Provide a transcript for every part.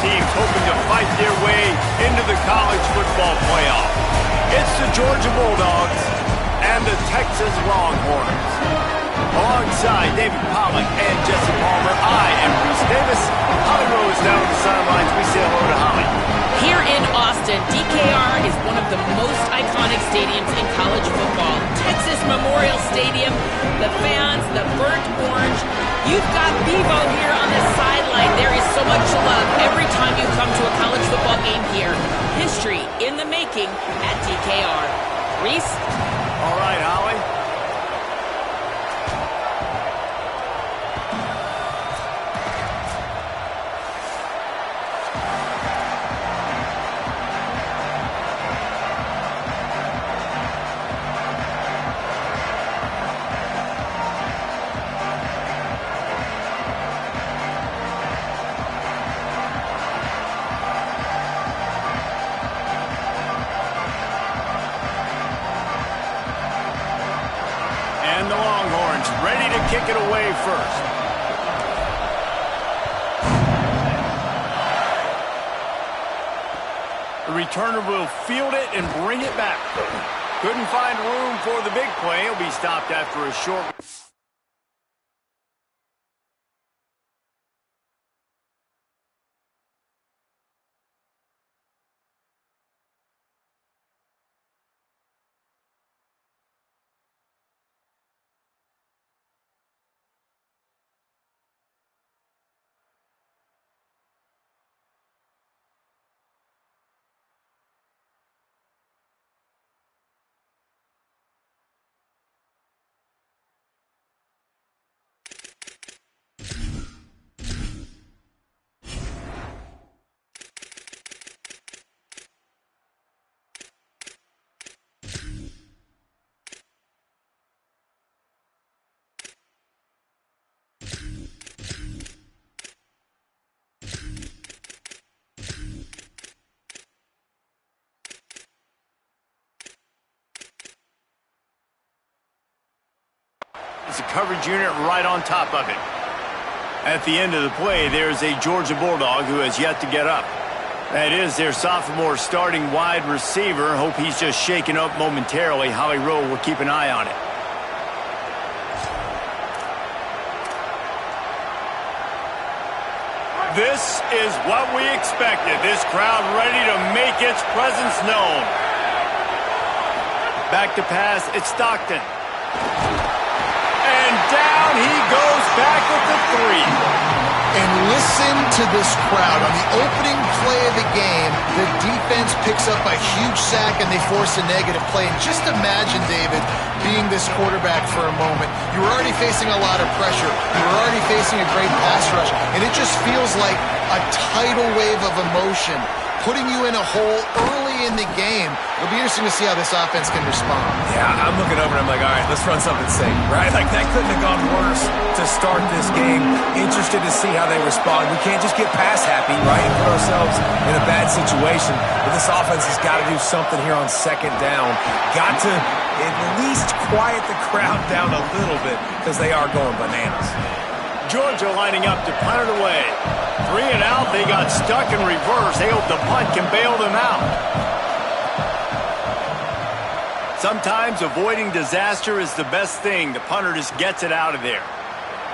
teams hoping to fight their way into the college football playoff. It's the Georgia Bulldogs and the Texas Longhorns. Alongside David Pollack and Jesse Palmer, I am Reese Davis. Holly Rose down on the sidelines. We say hello to Holly. Here in Austin, DKR is one of the most iconic stadiums in college football. Texas Memorial Stadium, the fans, the burnt orange. You've got Bevo here on the sideline. There is so much love every time you come to a college football game here. History in the making at DKR. Reese? All right, Holly. And the Longhorns ready to kick it away first. The returner will field it and bring it back. Couldn't find room for the big play. He'll be stopped after a short... It's a coverage unit right on top of it. At the end of the play, there's a Georgia Bulldog who has yet to get up. That is their sophomore starting wide receiver. Hope he's just shaken up momentarily. Holly Rowe will keep an eye on it. This is what we expected. This crowd ready to make its presence known. Back to pass, it's Stockton. And down he goes back with the 3. And listen to this crowd. On the opening play of the game, the defense picks up a huge sack and they force a negative play. And just imagine, David, being this quarterback for a moment. You were already facing a lot of pressure. You were already facing a great pass rush. And it just feels like a tidal wave of emotion putting you in a hole early in the game. It'll be interesting to see how this offense can respond. Yeah, I'm looking over and I'm like, all right, let's run something safe, right? Like, that couldn't have gone worse to start this game. Interested to see how they respond. We can't just get pass happy, right, and put ourselves in a bad situation. But this offense has got to do something here on second down. Got to at least quiet the crowd down a little bit because they are going bananas. Georgia lining up to punt it away. 3 and out, they got stuck in reverse. They hope the punt can bail them out. Sometimes avoiding disaster is the best thing. The punter just gets it out of there.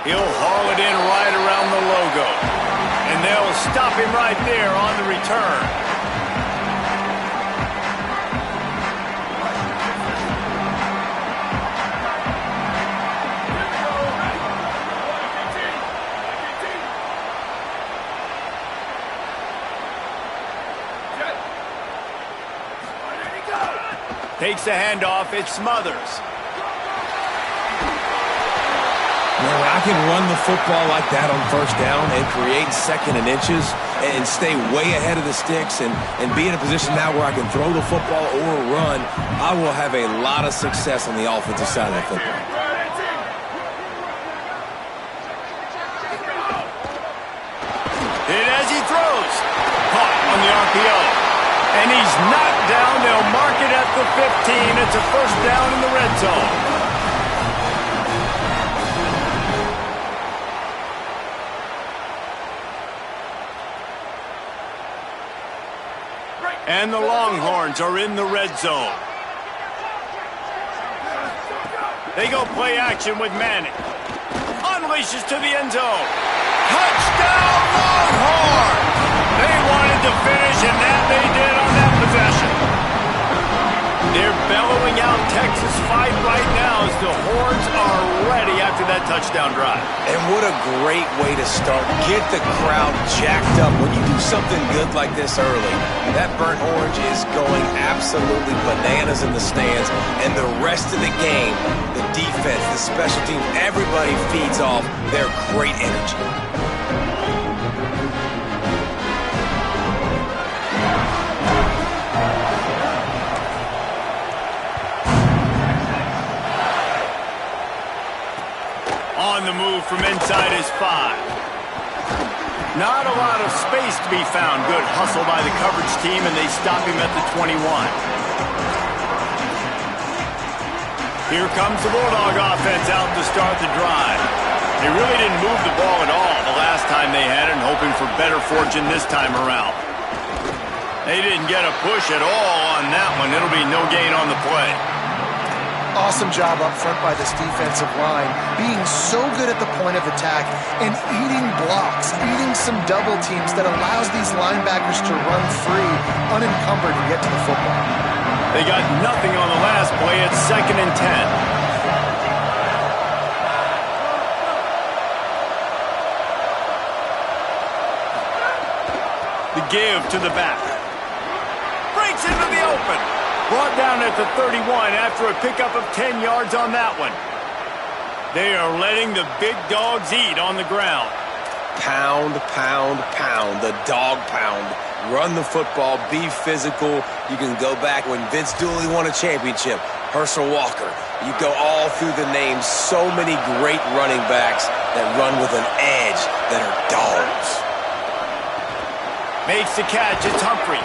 He'll haul it in right around the logo. And they'll stop him right there on the return. Takes the handoff, it's Smothers. Man, when I can run the football like that on first down and create second and inches and stay way ahead of the sticks and be in a position now where I can throw the football or run, I will have a lot of success on the offensive side of the football. Hit as he throws. Caught on the RPO. And he's knocked down. They'll mark it at the 15. It's a first down in the red zone. And the Longhorns are in the red zone. They go play action with Manning. Unleashes to the end zone. Touchdown, Longhorns! They wanted to finish, and that they did on that possession. They're bellowing out Texas fight right now as the Horns are ready after that touchdown drive. And what a great way to start. Get the crowd jacked up when you do something good like this early. That burnt orange is going absolutely bananas in the stands. And the rest of the game, the defense, the special teams, everybody feeds off their great energy. On the move from inside his 5. Not a lot of space to be found. Good hustle by the coverage team, and they stop him at the 21. Here comes the Bulldog offense out to start the drive. They really didn't move the ball at all the last time they had it, and hoping for better fortune this time around. They didn't get a push at all on that one. It'll be no gain on the play. Awesome job up front by this defensive line, being so good at the point of attack and eating blocks, eating some double teams that allows these linebackers to run free, unencumbered, and get to the football. They got nothing on the last play. It's 2nd and 10. The give to the back. Breaks into the open. Brought down at the 31 after a pickup of 10 yards on that one. They are letting the big dogs eat on the ground. Pound, pound, pound. The dog pound. Run the football. Be physical. You can go back when Vince Dooley won a championship. Herschel Walker. You go all through the names. So many great running backs that run with an edge that are dogs. Makes the catch. It's Humphries.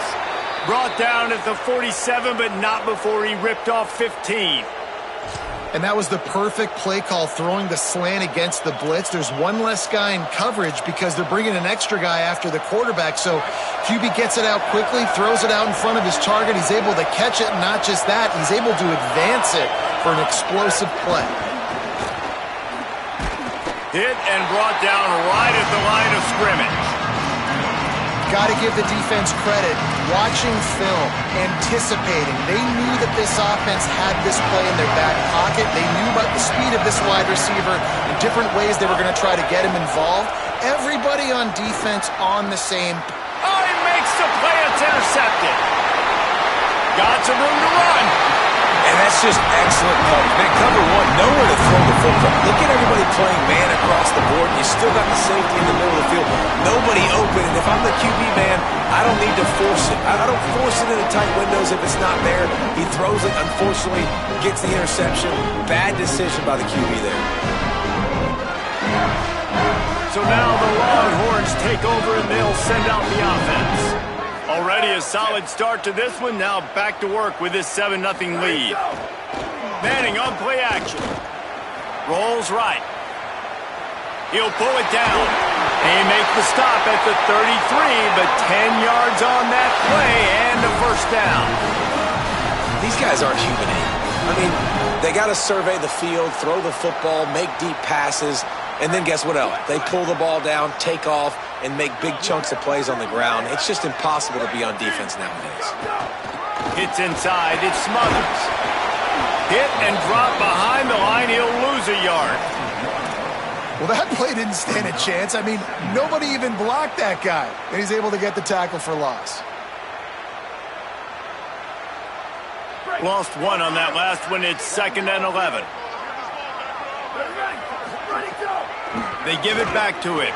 Brought down at the 47, but not before he ripped off 15. And that was the perfect play call, throwing the slant against the blitz. There's one less guy in coverage because they're bringing an extra guy after the quarterback. So QB gets it out quickly, throws it out in front of his target. He's able to catch it, and not just that, he's able to advance it for an explosive play. Hit and brought down right at the line of scrimmage. Got to give the defense credit. Watching film, anticipating. They knew that this offense had this play in their back pocket. They knew about the speed of this wide receiver and different ways they were going to try to get him involved. Everybody on defense on the same. Oh, he makes the play. It's intercepted. Got some room to run. And that's just excellent coverage. Man, cover one, nowhere to throw the football. Look at everybody playing man across the board. You still got the safety in the middle of the field. Nobody open. And if I'm the QB, man, I don't need to force it. I don't force it into tight windows if it's not there. He throws it, unfortunately, gets the interception. Bad decision by the QB there. So now the Longhorns take over and they'll send out the offense. Already a solid start to this one. Now back to work with this 7-0 lead. Manning on play action. Rolls right. He'll pull it down. They make the stop at the 33, but 10 yards on that play and a first down. These guys aren't human. I mean, they got to survey the field, throw the football, make deep passes, and then guess what else? They pull the ball down, take off, and make big chunks of plays on the ground. It's just impossible to be on defense nowadays. Hits inside. It Smothers. Hit and drop behind the line. He'll lose a yard. Well, that play didn't stand a chance. I mean, nobody even blocked that guy. And he's able to get the tackle for loss. Lost one on that last one. It's 2nd and 11. They give it back to him.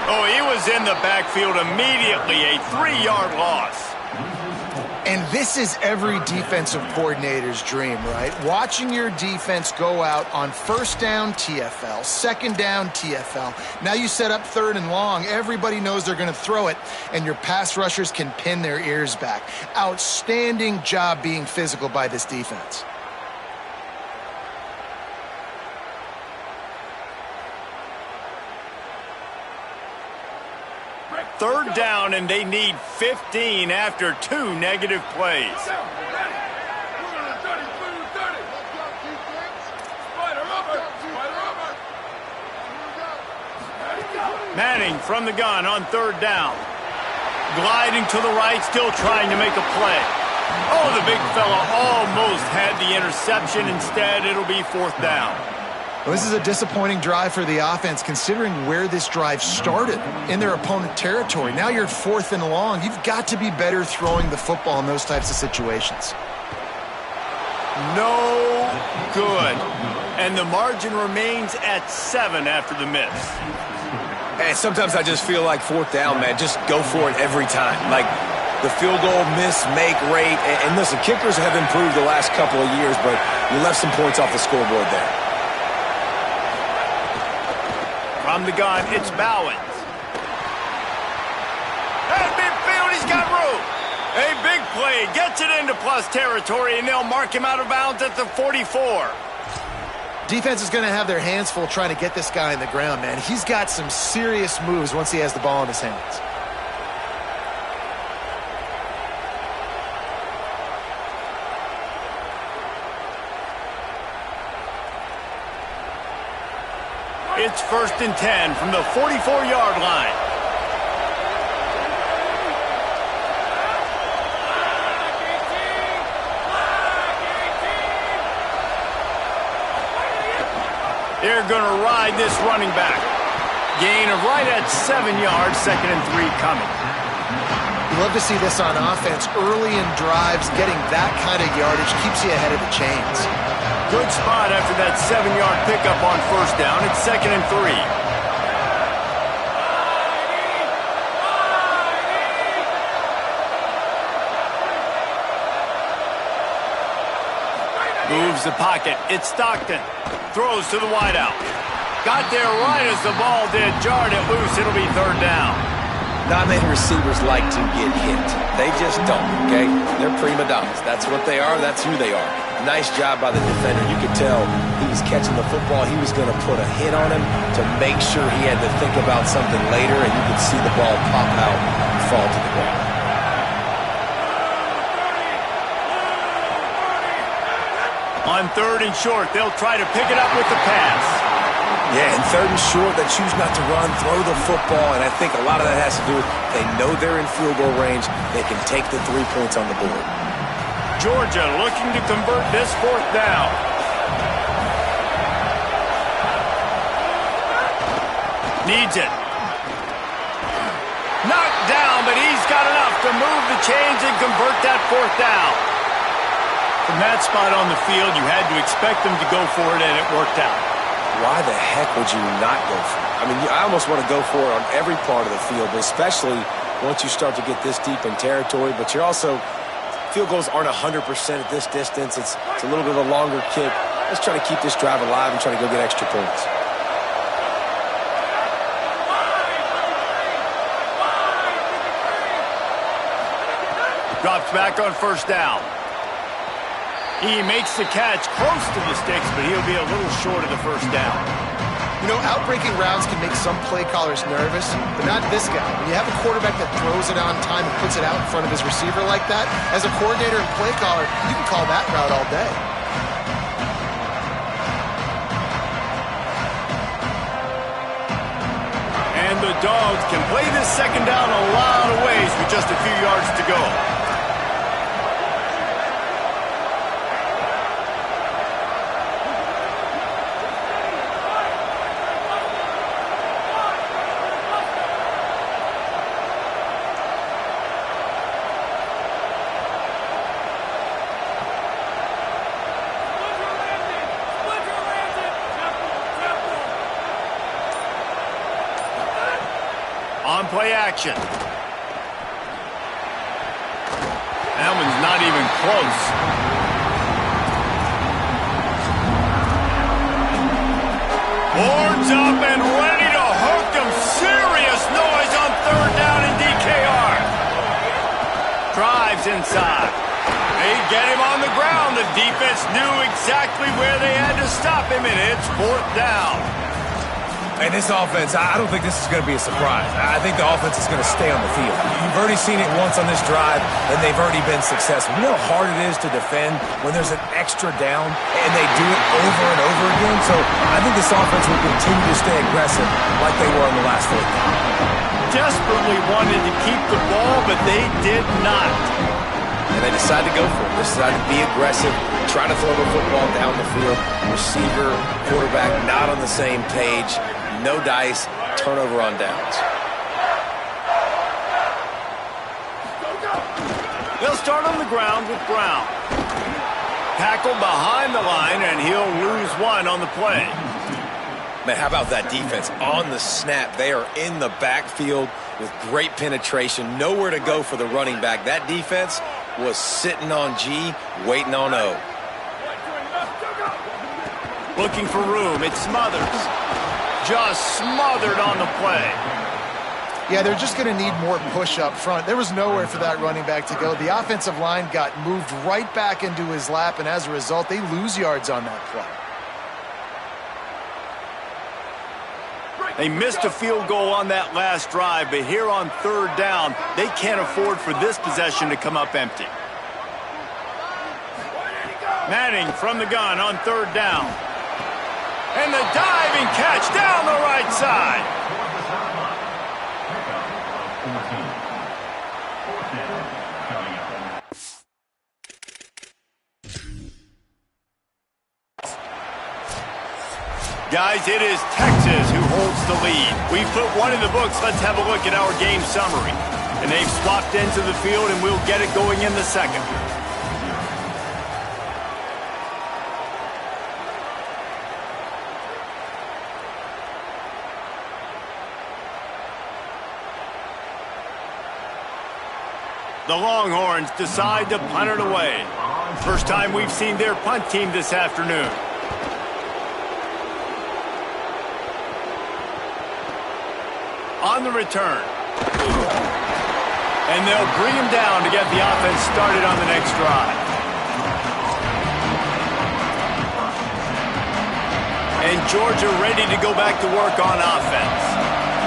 Oh, he was in the backfield immediately. A 3-yard loss. And this is every defensive coordinator's dream, right? Watching your defense go out on first down, TFL, second down, TFL. Now you set up 3rd and long. Everybody knows they're going to throw it, and your pass rushers can pin their ears back. Outstanding job being physical by this defense. 3rd down, and they need 15 after 2 negative plays. Manning from the gun on 3rd down. Gliding to the right, still trying to make a play. Oh, the big fella almost had the interception. Instead, it'll be 4th down. Well, this is a disappointing drive for the offense, considering where this drive started, in their opponent territory. Now you're at 4th and long. You've got to be better throwing the football in those types of situations. No good. And the margin remains at 7 after the miss. And sometimes I just feel like 4th down, man, just go for it every time. Like the field goal miss-make rate. And listen, kickers have improved the last couple of years, but you left some points off the scoreboard there. From the gun, it's Bowens. Hey, midfield, he's got room. A big play, gets it into plus territory, and they'll mark him out of bounds at the 44. Defense is going to have their hands full trying to get this guy in the ground, man. He's got some serious moves once he has the ball in his hands. It's 1st and 10 from the 44-yard line. They're going to ride this running back. Gain of right at 7 yards, 2nd and 3 coming. You love to see this on offense. Early in drives, getting that kind of yardage keeps you ahead of the chains. Good spot after that 7-yard pickup on 1st down. It's 2nd and 3. Moves the pocket. It's Stockton. Throws to the wideout. Got there right as the ball did. Jarred it loose. It'll be 3rd down. Not many receivers like to get hit. They just don't, okay? They're prima donnas. That's what they are. That's who they are. Nice job by the defender. You could tell he was catching the football. He was going to put a hit on him to make sure he had to think about something later, and you could see the ball pop out and fall to the ground. On 3rd and short, they'll try to pick it up with the pass. Yeah, and 3rd and short, they choose not to run, throw the football, and I think a lot of that has to do with they know they're in field goal range. They can take the 3 points on the board. Georgia looking to convert this 4th down. Needs it. Knocked down, but he's got enough to move the chains and convert that 4th down. From that spot on the field, you had to expect them to go for it, and it worked out. Why the heck would you not go for it? I mean, I almost want to go for it on every part of the field, but especially once you start to get this deep in territory. But you're also, field goals aren't 100% at this distance. It's a little bit of a longer kick. Let's try to keep this drive alive and try to go get extra points. Drops back on 1st down. He makes the catch close to the sticks, but he'll be a little short of the 1st down. You know, outbreaking routes can make some play callers nervous, but not this guy. When you have a quarterback that throws it on time and puts it out in front of his receiver like that, as a coordinator and play caller, you can call that route all day. And the Dogs can play this 2nd down a lot of ways with just a few yards to go. On-play action. That one's not even close. Boards up and ready to hook him. Serious noise on 3rd down in DKR. Drives inside. They get him on the ground. The defense knew exactly where they had to stop him, and it's 4th down. And this offense, I don't think this is going to be a surprise. I think the offense is going to stay on the field. You've already seen it once on this drive, and they've already been successful. You know how hard it is to defend when there's an extra down, and they do it over and over again? So I think this offense will continue to stay aggressive like they were on the last 4th down. Desperately wanted to keep the ball, but they did not. And they decided to go for it. They decided to be aggressive, try to throw the football down the field. Receiver, quarterback, not on the same page. No dice, turnover on downs. They'll start on the ground with Brown. Tackle behind the line, and he'll lose one on the play. Man, how about that defense? On the snap, they are in the backfield with great penetration. Nowhere to go for the running back. That defense was sitting on G, waiting on O. Looking for room. It's Smothers. Just smothered on the play. Yeah, they're just going to need more push up front. There was nowhere for that running back to go. The offensive line got moved right back into his lap, and as a result, they lose yards on that play. They missed a field goal on that last drive, but here on 3rd down, they can't afford for this possession to come up empty. Manning from the gun on 3rd down. And the diving catch down the right side. Guys, it is Texas who holds the lead. We put one in the books. Let's have a look at our game summary. And they've swapped into the field, and we'll get it going in the second. The Longhorns decide to punt it away. First time we've seen their punt team this afternoon. On the return. And they'll bring him down to get the offense started on the next drive. And Georgia ready to go back to work on offense.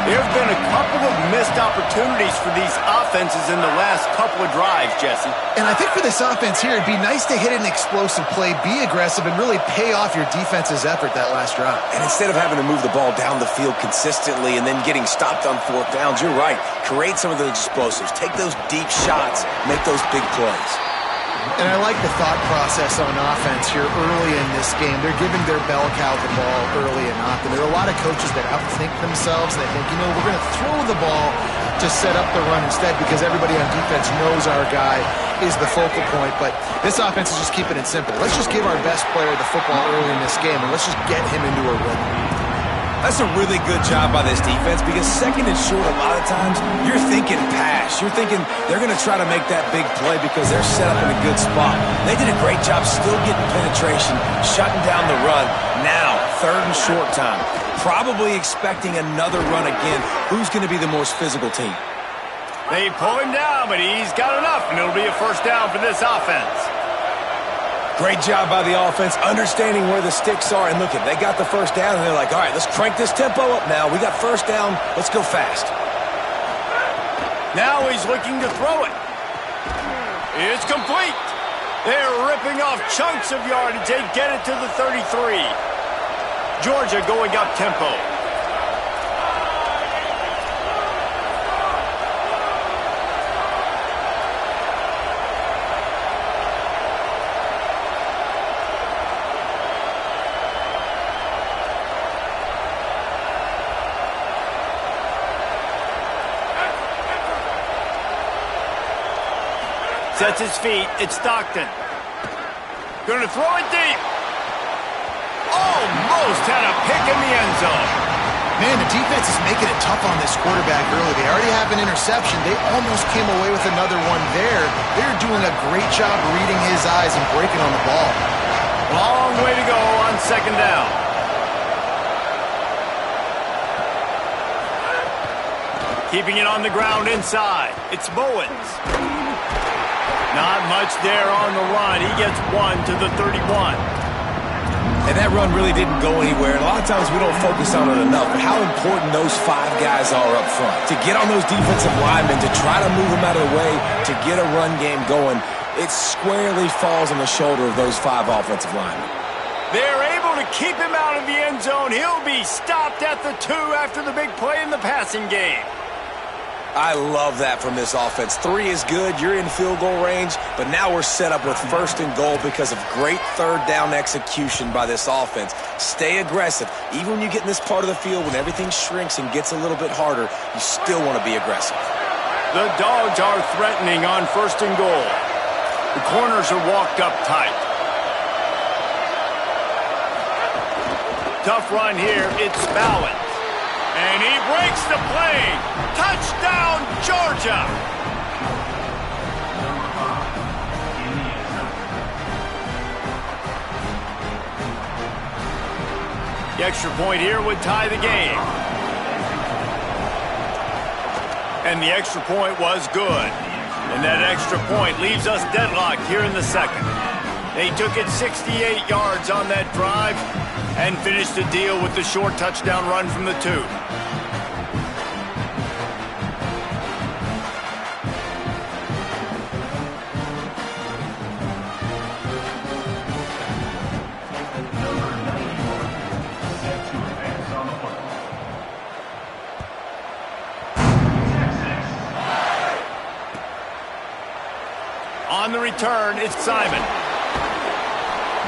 There have been a couple of missed opportunities for these offenses in the last couple of drives, Jesse. And I think for this offense here, it'd be nice to hit an explosive play, be aggressive, and really pay off your defense's effort that last drive. And instead of having to move the ball down the field consistently and then getting stopped on 4th downs, you're right. Create some of those explosives. Take those deep shots. Make those big plays. And I like the thought process on offense here early in this game. They're giving their bell cow the ball early and often. There are a lot of coaches that outthink themselves. They think, we're going to throw the ball to set up the run instead because everybody on defense knows our guy is the focal point. But this offense is just keeping it simple. Let's just give our best player the football early in this game, and let's just get him into a rhythm. That's a really good job by this defense because 2nd and short, a lot of times, you're thinking pass. You're thinking they're going to try to make that big play because they're set up in a good spot. They did a great job still getting penetration, shutting down the run. Now, 3rd and short time. Probably expecting another run again. Who's going to be the most physical team? They pull him down, but he's got enough, and it'll be a 1st down for this offense. Great job by the offense, understanding where the sticks are. And look, they got the 1st down, and they're like, all right, let's crank this tempo up now. We got 1st down. Let's go fast. Now he's looking to throw it. It's complete. They're ripping off chunks of yardage. They get it to the 33. Georgia going up tempo. Sets his feet. It's Stockton. Going to throw it deep. Almost had a pick in the end zone. Man, the defense is making it tough on this quarterback early. They already have an interception. They almost came away with another one there. They're doing a great job reading his eyes and breaking on the ball. Long way to go on 2nd down. Keeping it on the ground inside. It's Bowens. Not much there on the run. He gets 1 to the 31. And that run really didn't go anywhere. And a lot of times we don't focus on it enough, but how important those 5 guys are up front. To get on those defensive linemen, to try to move them out of the way, to get a run game going, it squarely falls on the shoulder of those 5 offensive linemen. They're able to keep him out of the end zone. He'll be stopped at the 2 after the big play in the passing game. I love that from this offense. 3 is good. You're in field goal range, but now we're set up with 1st and goal because of great 3rd down execution by this offense. Stay aggressive. Even when you get in this part of the field, when everything shrinks and gets a little bit harder, you still want to be aggressive. The Dogs are threatening on 1st and goal. The corners are walked up tight. Tough run here. It's Ballard. And he breaks the play. Touchdown, Georgia. The extra point here would tie the game. And the extra point was good. And that extra point leaves us deadlocked here in the 2nd. They took it 68 yards on that drive and finished the deal with the short touchdown run from the 2. On the return, it's Simon.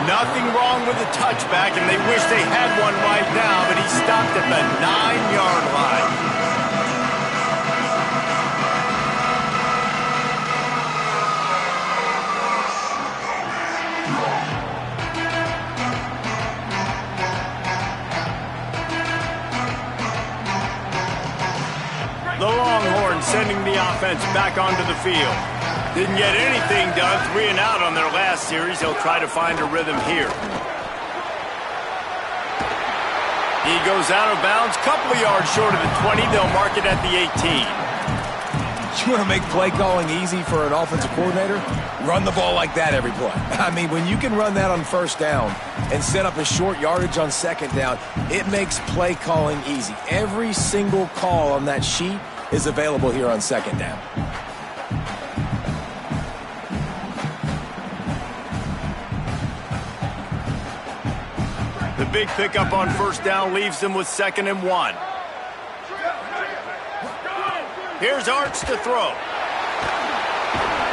Nothing wrong with the touchback, and they wish they had one right now, but he stopped at the 9-yard line. The Longhorns sending the offense back onto the field. Didn't get anything done, 3 and out on their last series. They'll try to find a rhythm here. He goes out of bounds, couple of yards short of the 20. They'll mark it at the 18. You want to make play calling easy for an offensive coordinator? Run the ball like that every play. I mean, when you can run that on 1st down and set up a short yardage on 2nd down, it makes play calling easy. Every single call on that sheet is available here on 2nd down. The big pickup on 1st down leaves them with 2nd and 1. Here's Arch to throw.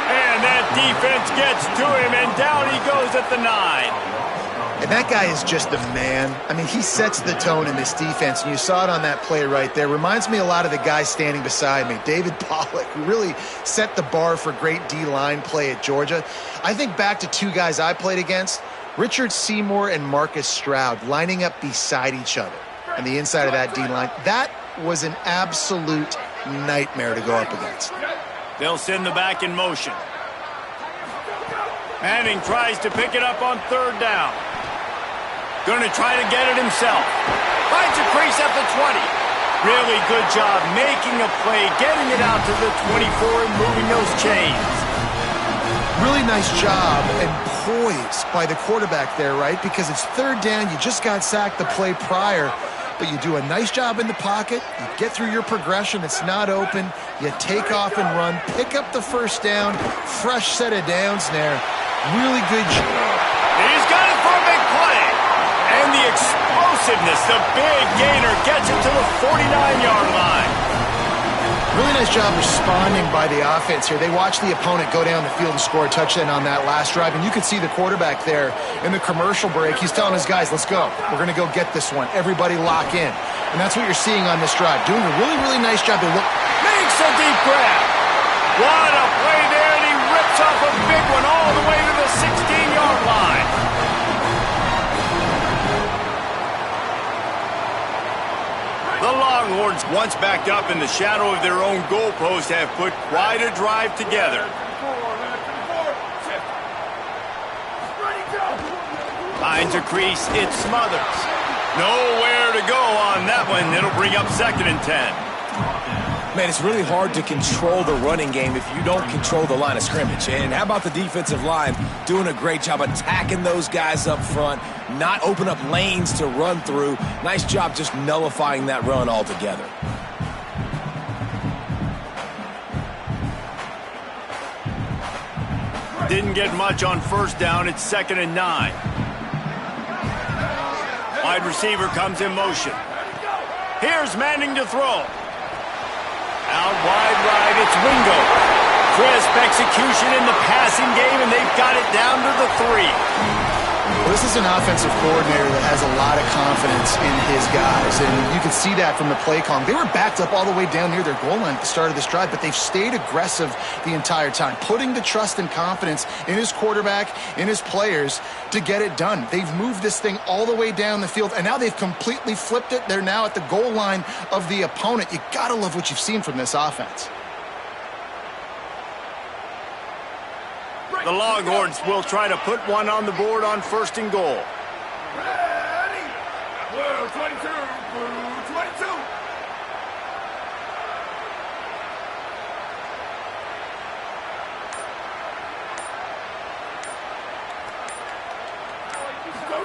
And that defense gets to him, and down he goes at the 9. And that guy is just a man. I mean, he sets the tone in this defense, and you saw it on that play right there. Reminds me a lot of the guy standing beside me, David Pollock, who really set the bar for great D-line play at Georgia. I think back to 2 guys I played against, Richard Seymour and Marcus Stroud, lining up beside each other on the inside of that D-line. That was an absolute nightmare to go up against. They'll send the back in motion. Manning tries to pick it up on 3rd down. Going to try to get it himself. Finds a crease at the 20. Really good job making a play, getting it out to the 24 and moving those chains. Really nice job and poise by the quarterback there, right? Because it's 3rd down. You just got sacked the play prior, but you do a nice job in the pocket. You get through your progression. It's not open. You take off and run. Pick up the 1st down. Fresh set of downs there. Really good job. He's got it for a big play. And the explosiveness, the big gainer gets him to the 49-yard line. Really nice job responding by the offense here. They watched the opponent go down the field and score a touchdown on that last drive, and you could see the quarterback there in the commercial break. He's telling his guys, let's go. We're going to go get this one. Everybody lock in. And that's what you're seeing on this drive. Doing a really, really nice job. Makes a deep grab. What a play there, and he rips off a big one all the way to the 16-yard line. The Longhorns, once backed up in the shadow of their own goalpost, have put quite a drive together. Finds a crease, it Smothers. Nowhere to go on that one. It'll bring up 2nd and 10. Man, it's really hard to control the running game if you don't control the line of scrimmage. And how about the defensive line doing a great job attacking those guys up front, not open up lanes to run through. Nice job just nullifying that run altogether. Didn't get much on first down. It's 2nd and 9. Wide receiver comes in motion. Here's Manning to throw. Out wide right, it's Wingo. Crisp execution in the passing game, and they've got it down to the 3. Well, this is an offensive coordinator that has a lot of confidence in his guys, and you can see that from the play calling. They were backed up all the way down near their goal line at the start of this drive, but they've stayed aggressive the entire time, putting the trust and confidence in his quarterback, in his players, to get it done. They've moved this thing all the way down the field, and now they've completely flipped it. They're now at the goal line of the opponent. You gotta love what you've seen from this offense. The Longhorns will try to put one on the board on 1st and goal. Ready? Blue 22, blue 22.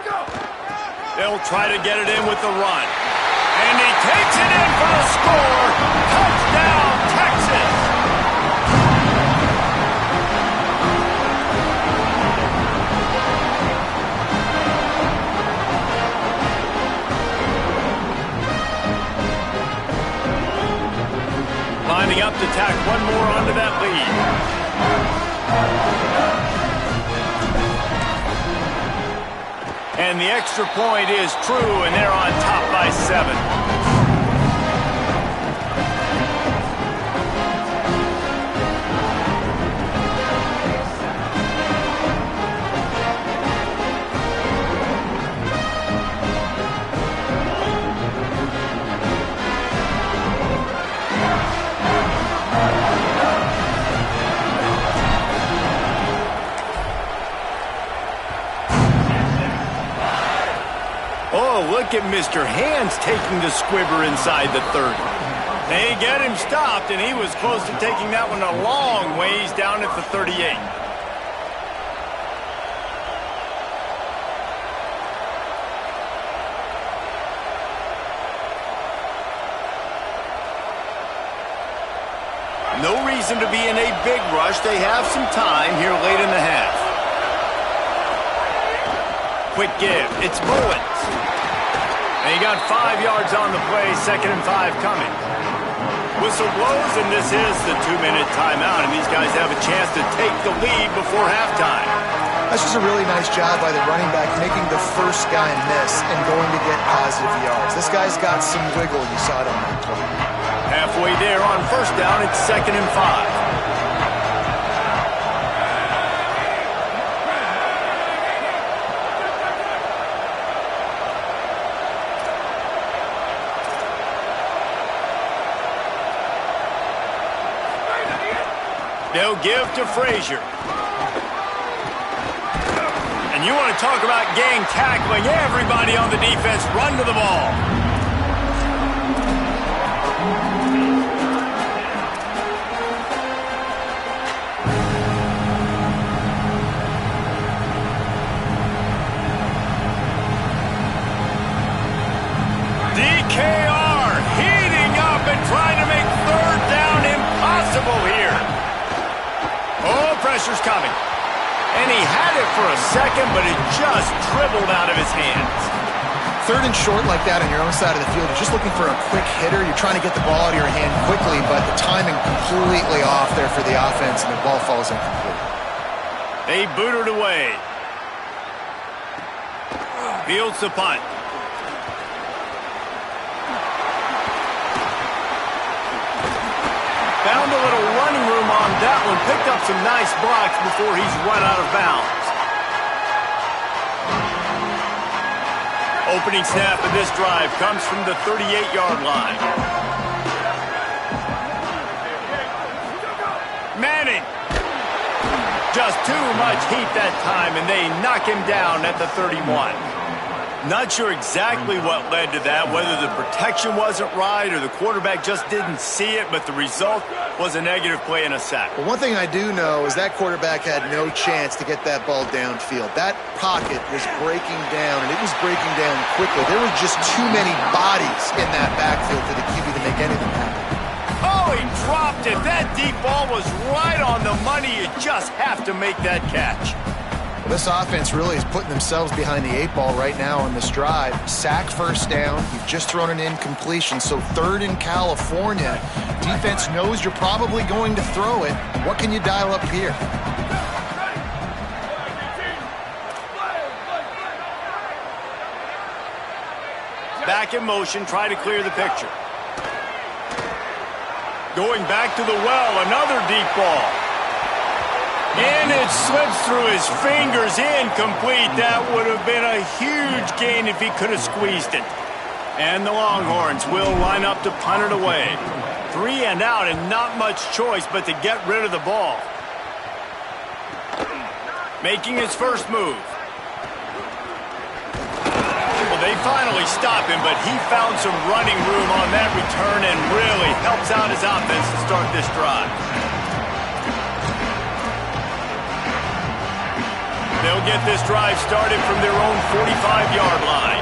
Go. They'll try to get it in with the run. And he takes it in for a score. Touchdown, Texas! Lining up to tack one more onto that lead. And the extra point is true, and they're on top by 7. Oh, look at Mr. Hands taking the squibber inside the 30. They get him stopped, and he was close to taking that one a long ways down at the 38. No reason to be in a big rush. They have some time here late in the half. Quick give. It's Bowens. And he got 5 yards on the play, 2nd and 5 coming. Whistle blows, and this is the 2-minute timeout, and these guys have a chance to take the lead before halftime. That's just a really nice job by the running back, making the first guy miss and going to get positive yards. This guy's got some wiggle. You saw it on that play. Halfway there on first down, it's 2nd and 5. They'll give to Frazier. And you want to talk about gang tackling. Everybody on the defense run to the ball. DKR heating up and trying to make 3rd down impossible here. Oh, pressure's coming. And he had it for a second, but it just dribbled out of his hands. 3rd and short like that on your own side of the field, you're just looking for a quick hitter. You're trying to get the ball out of your hand quickly, but the timing completely off there for the offense, and the ball falls incomplete. They boot it away. Fields the punt. Found a little running room on that one. Picked up some nice blocks before he's run out of bounds. Opening snap of this drive comes from the 38-yard line. Manning. Just too much heat that time, and they knock him down at the 31. Not sure exactly what led to that, whether the protection wasn't right or the quarterback just didn't see it, but the result was a negative play and a sack. Well, one thing I do know is that quarterback had no chance to get that ball downfield. That pocket was breaking down, and it was breaking down quickly. There were just too many bodies in that backfield for the QB to make anything happen. Oh, he dropped it. That deep ball was right on the money. You just have to make that catch. Well, this offense really is putting themselves behind the 8-ball right now on this drive. Sack first down. You've just thrown an incompletion, so third in California. Defense knows you're probably going to throw it. What can you dial up here? Back in motion, try to clear the picture. Going back to the well, another deep ball. And it slips through his fingers, incomplete. That would have been a huge gain if he could have squeezed it. And the Longhorns will line up to punt it away. 3 and out, and not much choice but to get rid of the ball. Making his first move. Well, they finally stop him, but he found some running room on that return and really helps out his offense to start this drive. They'll get this drive started from their own 45-yard line.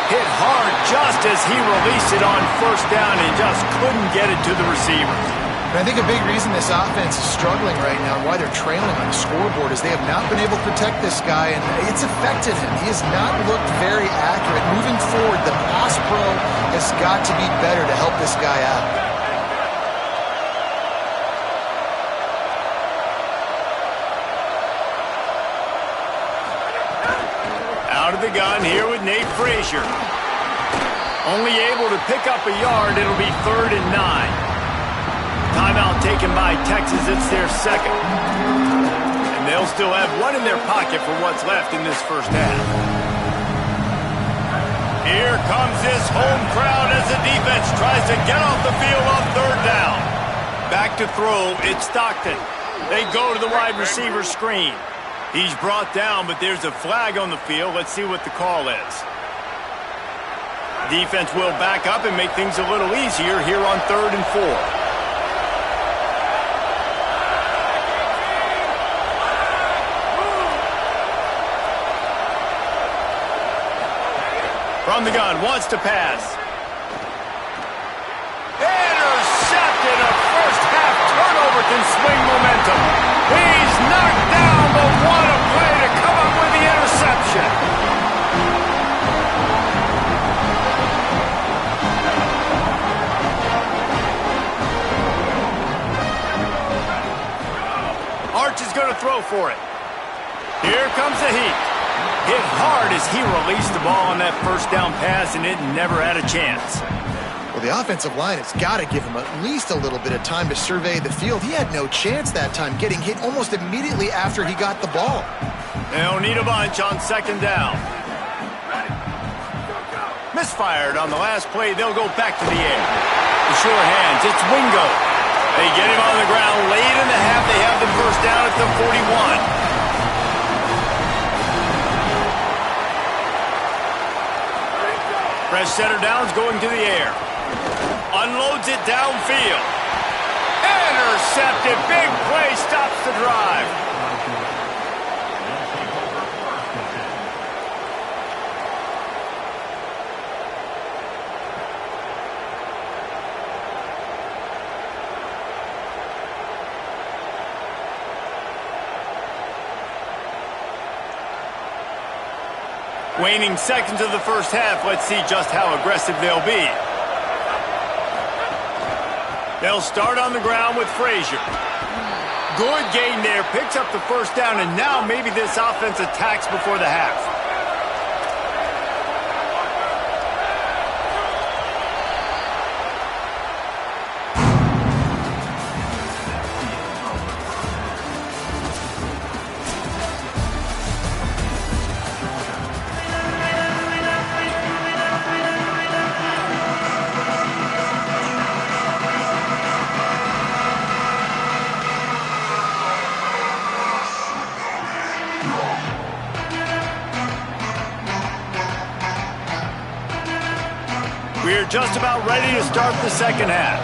Hit hard just as he released it on first down and just couldn't get it to the receivers. And I think a big reason this offense is struggling right now and why they're trailing on the scoreboard is they have not been able to protect this guy, and it's affected him. He has not looked very accurate. Moving forward, the pass pro has got to be better to help this guy out. Out of the gun here with Nate Frazier. Only able to pick up a yard. It'll be 3rd and 9. Timeout taken by Texas. It's their second. And they'll still have one in their pocket for what's left in this first half. Here comes this home crowd as the defense tries to get off the field on 3rd down. Back to throw. It's Stockton. They go to the wide receiver screen. He's brought down, but there's a flag on the field. Let's see what the call is. Defense will back up and make things a little easier here on 3rd and 4. From the gun, wants to pass. Intercepted. A first half turnover can swing momentum. He's knocked down, but what a play to come up with the interception. Arch is going to throw for it. Here comes the heat. Hit hard as he released the ball on that first down pass, and it never had a chance. Well, the offensive line has got to give him at least a little bit of time to survey the field. He had no chance that time, getting hit almost immediately after he got the ball. They'll need a bunch on 2nd down. Misfired on the last play. They'll go back to the air. The sure hands. It's Wingo. They get him on the ground late in the half. They have the first down at the 41. Fresh center downs going to the air. Unloads it downfield. Intercepted. Big play stops the drive. Waning seconds of the first half. Let's see just how aggressive they'll be. They'll start on the ground with Frazier. Good gain there. Picks up the first down, and now maybe this offense attacks before the half. they're just about ready to start the second half.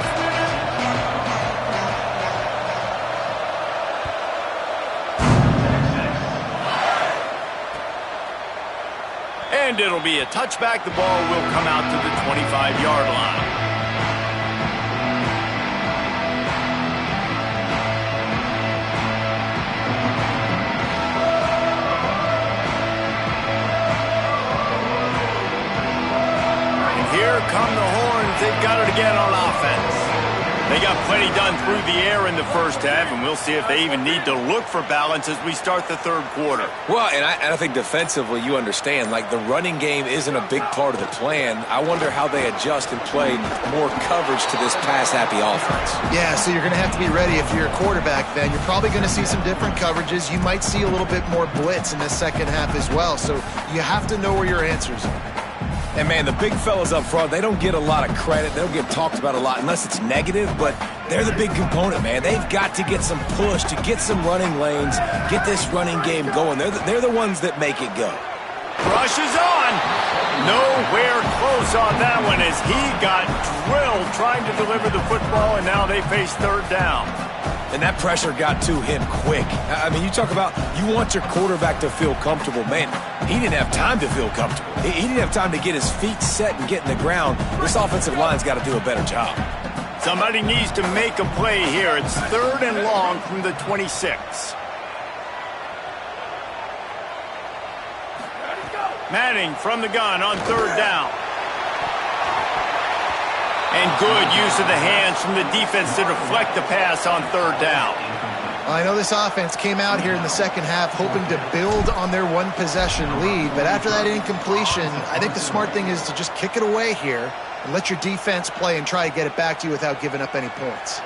And it'll be a touchback. The ball will come out to the 25-yard line. Here come the horns. They've got it again on offense. They got plenty done through the air in the first half, and we'll see if they even need to look for balance as we start the third quarter. Well, and I think defensively, you understand, like the running game isn't a big part of the plan. I wonder how they adjust and play more coverage to this pass-happy offense. Yeah, so you're going to have to be ready if you're a quarterback then. You're probably going to see some different coverages. You might see a little bit more blitz in the second half as well, so you have to know where your answers are. And, man, the big fellas up front, they don't get a lot of credit. They don't get talked about a lot unless it's negative, but they're the big component, man. They've got to get some push, to get some running lanes, get this running game going. They're the ones that make it go. Rush is on. Nowhere close on that one as he got drilled trying to deliver the football, and now they face third down. And that pressure got to him quick. I mean, you talk about you want your quarterback to feel comfortable. Man, he didn't have time to feel comfortable. He didn't have time to get his feet set and get in the ground. This offensive line's got to do a better job. Somebody needs to make a play here. It's third and long from the 26. Manning from the gun on third down. And good use of the hands from the defense to deflect the pass on third down. I know this offense came out here in the second half hoping to build on their one-possession lead, but after that incompletion, I think the smart thing is to just kick it away here and let your defense play and try to get it back to you without giving up any points.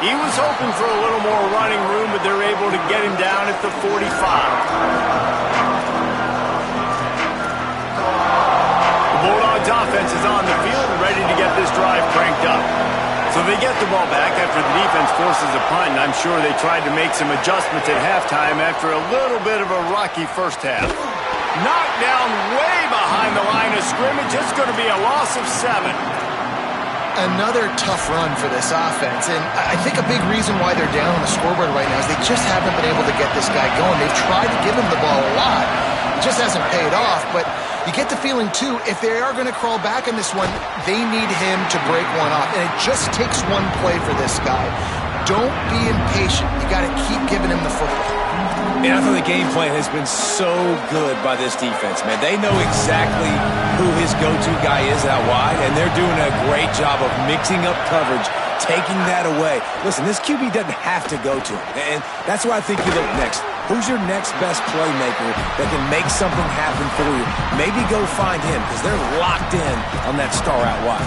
He was hoping for a little more running room, but they're able to get him down at the 45. Bulldogs offense is on the field and ready to get this drive cranked up. So they get the ball back after the defense forces a punt, and I'm sure they tried to make some adjustments at halftime after a little bit of a rocky first half. Knocked down way behind the line of scrimmage. It's going to be a loss of 7. Another tough run for this offense, and I think a big reason why they're down on the scoreboard right now is they just haven't been able to get this guy going. They've tried to give him the ball a lot. It just hasn't paid off, but you get the feeling, too, if they are going to crawl back in this one, they need him to break one off, and it just takes one play for this guy. Don't be impatient. You got to keep giving him the football. And I thought the game plan has been so good by this defense, man. They know exactly who his go-to guy is out wide, and they're doing a great job of mixing up coverage, taking that away. Listen, this QB doesn't have to go to him, and that's why I think you look next. Who's your next best playmaker that can make something happen for you? Maybe go find him because they're locked in on that star out wide.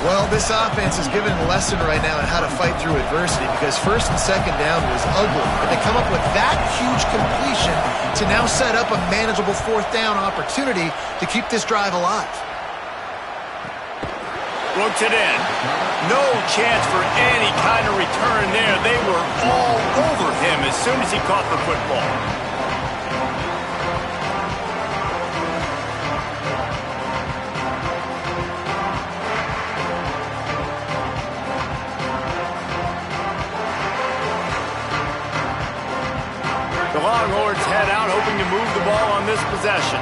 Well, this offense is given a lesson right now on how to fight through adversity because first and second down was ugly. But they come up with that huge completion to now set up a manageable fourth down opportunity to keep this drive alive. Looks it in. No chance for any kind of return there. They were all over him as soon as he caught the football. The Longhorns head out hoping to move the ball on this possession.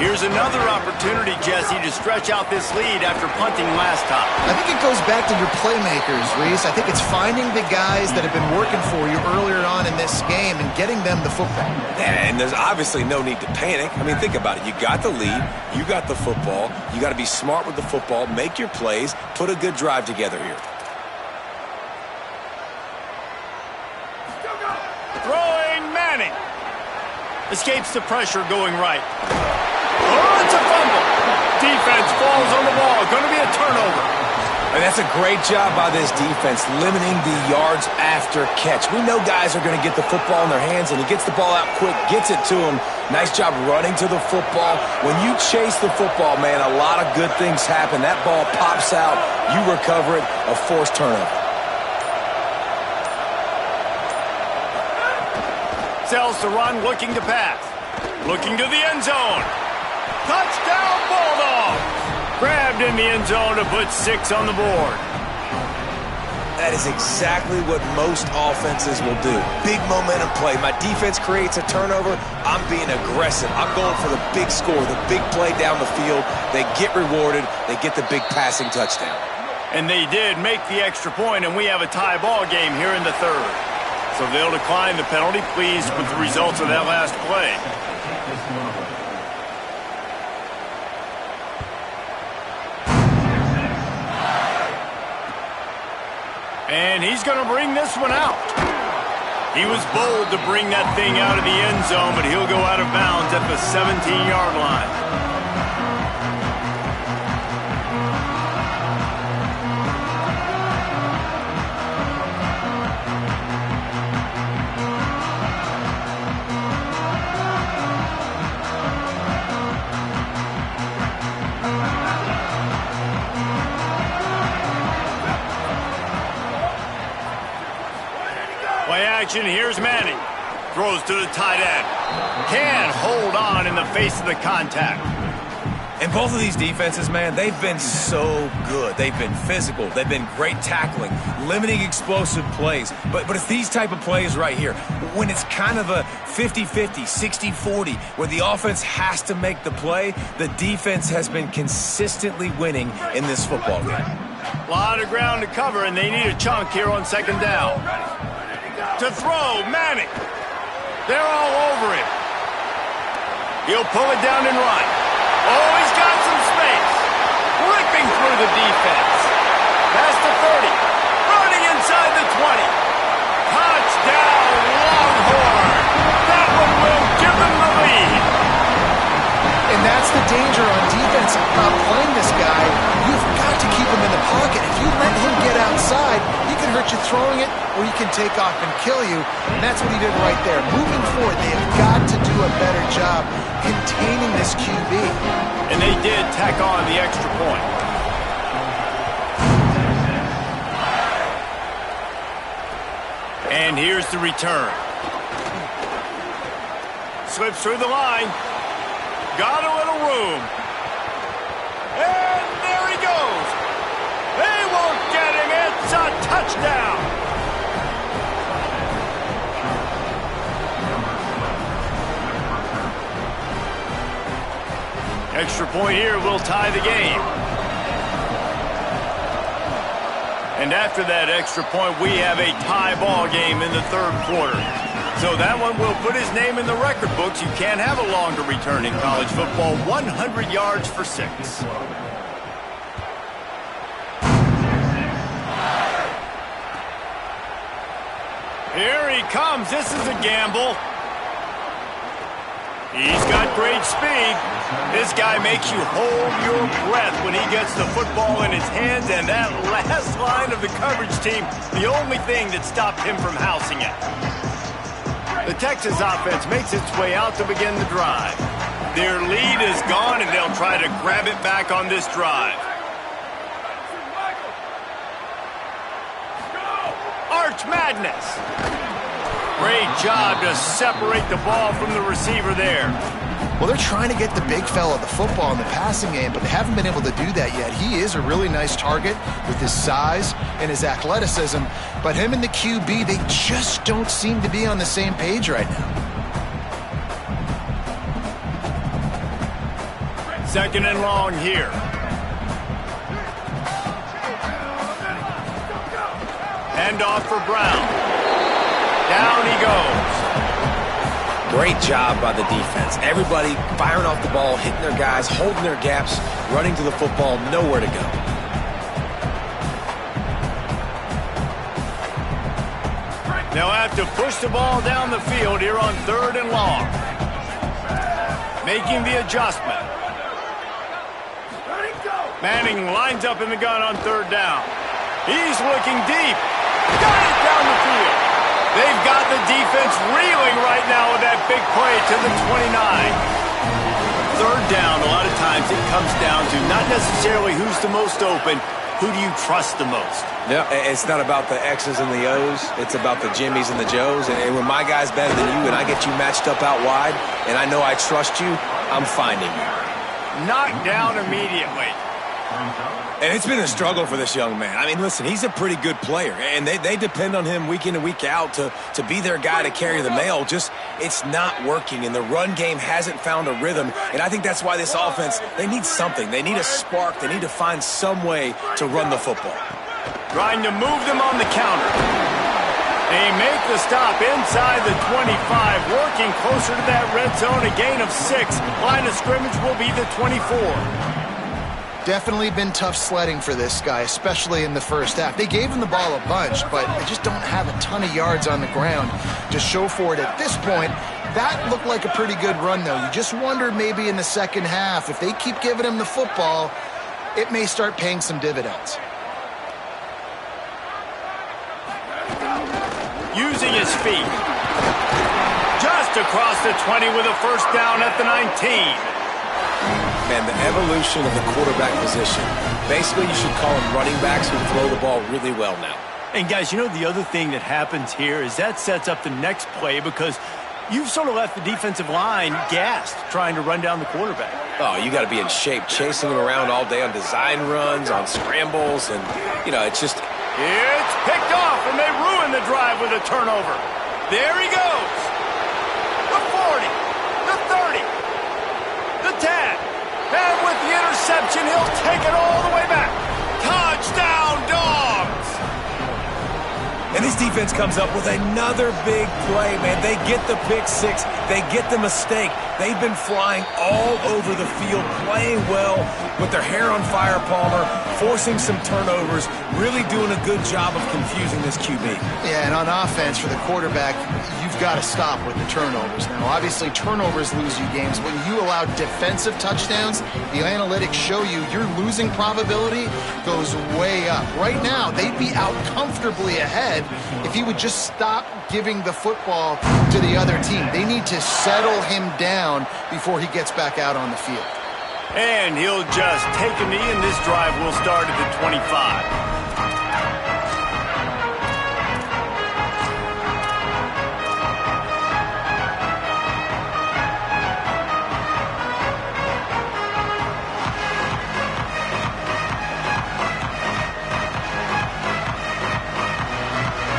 Here's another opportunity, Jesse, to stretch out this lead after punting last time. I think it goes back to your playmakers, Reese. I think it's finding the guys that have been working for you earlier on in this game and getting them the football. And there's obviously no need to panic. I mean, think about it. You got the lead. You got the football. You got to be smart with the football. Make your plays. Put a good drive together here. Throwing Manning. Escapes the pressure going right. Oh, it's a fumble. Defense falls on the ball. Going to be a turnover. And that's a great job by this defense, limiting the yards after catch. We know guys are going to get the football in their hands, and he gets the ball out quick, gets it to him. Nice job running to the football. When you chase the football, man, a lot of good things happen. That ball pops out. You recover it, a forced turnover. Sells to run, looking to pass. Looking to the end zone. Touchdown, Bulldogs! Grabbed in the end zone to put 6 on the board. That is exactly what most offenses will do. Big momentum play. My defense creates a turnover. I'm being aggressive. I'm going for the big score, the big play down the field. They get rewarded. They get the big passing touchdown. And they did make the extra point, and we have a tie ball game here in the third. So they'll decline the penalty, pleased with the results of that last play. And he's going to bring this one out. He was bold to bring that thing out of the end zone, but he'll go out of bounds at the 17-yard line. Play action, here's Manning. Throws to the tight end. Can hold on in the face of the contact. And both of these defenses, man, they've been so good. They've been physical. They've been great tackling, limiting explosive plays. But it's these type of plays right here, when it's kind of a 50-50, 60-40, where the offense has to make the play, the defense has been consistently winning in this football game. A lot of ground to cover, and they need a chunk here on second down. To throw, Manning. They're all over him. He'll pull it down and run. Oh, he's got some space. Ripping through the defense. Past the 30. Running inside the 20. Touchdown, Longhorn. That one will give them the lead. And that's the danger on defense about playing this guy. You've got to keep him in the pocket. If you let him get outside, he can hurt you throwing it, or he can take off and kill you. And that's what he did right there. Moving forward, they have got to do a better job containing this QB. And they did tack on the extra point. And here's the return. Slips through the line. Got a little room. And there he goes. They won't get him. It's a touchdown. Extra point here will tie the game. And after that extra point, we have a tie ball game in the third quarter. So that one will put his name in the record books. You can't have a longer return in college football. 100 yards for 6. Here he comes. This is a gamble. He's got great speed. This guy makes you hold your breath when he gets the football in his hands, and that last line of the coverage team, the only thing that stopped him from housing it. The Texas offense makes its way out to begin the drive. Their lead is gone, and they'll try to grab it back on this drive. Arch Madness. Great job to separate the ball from the receiver there. Well, they're trying to get the big fella the football in the passing game, but they haven't been able to do that yet. He is a really nice target with his size and his athleticism, but him and the QB, they just don't seem to be on the same page right now. Second and long here. Handoff for Brown. Down he goes. Great job by the defense. Everybody firing off the ball, hitting their guys, holding their gaps, running to the football, nowhere to go. They'll have to push the ball down the field here on third and long. Making the adjustment. Manning lines up in the gun on third down. He's looking deep. Got it down the field. They've got the defense reeling right now with that big play to the 29. Third down, a lot of times it comes down to not necessarily who's the most open, who do you trust the most? Yeah, it's not about the X's and the O's. It's about the Jimmies and the Joes. And when my guy's better than you and I get you matched up out wide and I know I trust you, I'm finding you. Knocked down immediately. And it's been a struggle for this young man. I mean, listen, he's a pretty good player, and they depend on him week in and week out to be their guy to carry the mail. Just, it's not working, and the run game hasn't found a rhythm. And I think that's why this offense, they need something. They need a spark. They need to find some way to run the football. Trying to move them on the counter. They make the stop inside the 25, working closer to that red zone, a gain of 6. Line of scrimmage will be the 24. Definitely been tough sledding for this guy, especially in the first half. They gave him the ball a bunch, but they just don't have a ton of yards on the ground to show for it at this point. That looked like a pretty good run, though. You just wonder maybe in the second half, if they keep giving him the football, it may start paying some dividends. Using his feet. Just across the 20 with a first down at the 19. Man, the evolution of the quarterback position. Basically, you should call them running backs who throw the ball really well now. And guys, you know the other thing that happens here is that sets up the next play because you've sort of left the defensive line gassed trying to run down the quarterback. Oh, you got to be in shape, chasing him around all day on design runs, on scrambles, and, you know, it's just... It's picked off, and they ruin the drive with a turnover. There he goes. The 40, the 30, the 10. And with the interception, he'll take it all the way back. Touchdown, Dogs! And this defense comes up with another big play, man. They get the pick six. They get the mistake. They've been flying all over the field, playing well with their hair on fire, Palmer, forcing some turnovers, really doing a good job of confusing this QB. Yeah, and on offense for the quarterback, you've got to stop with the turnovers. Now, obviously, turnovers lose you games. When you allow defensive touchdowns, the analytics show you your losing probability goes way up. Right now, they'd be out comfortably ahead if he would just stop giving the football to the other team. They need to settle him down before he gets back out on the field. And he'll just take a knee, and this drive will start at the 25.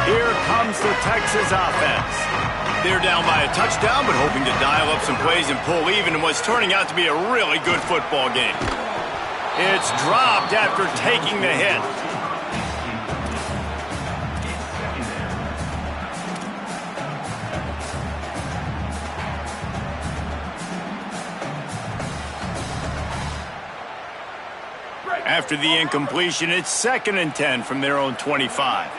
Here comes the Texas offense. They're down by a touchdown, but hoping to dial up some plays and pull even in what's turning out to be a really good football game. It's dropped after taking the hit. After the incompletion, it's 2nd and 10 from their own 25.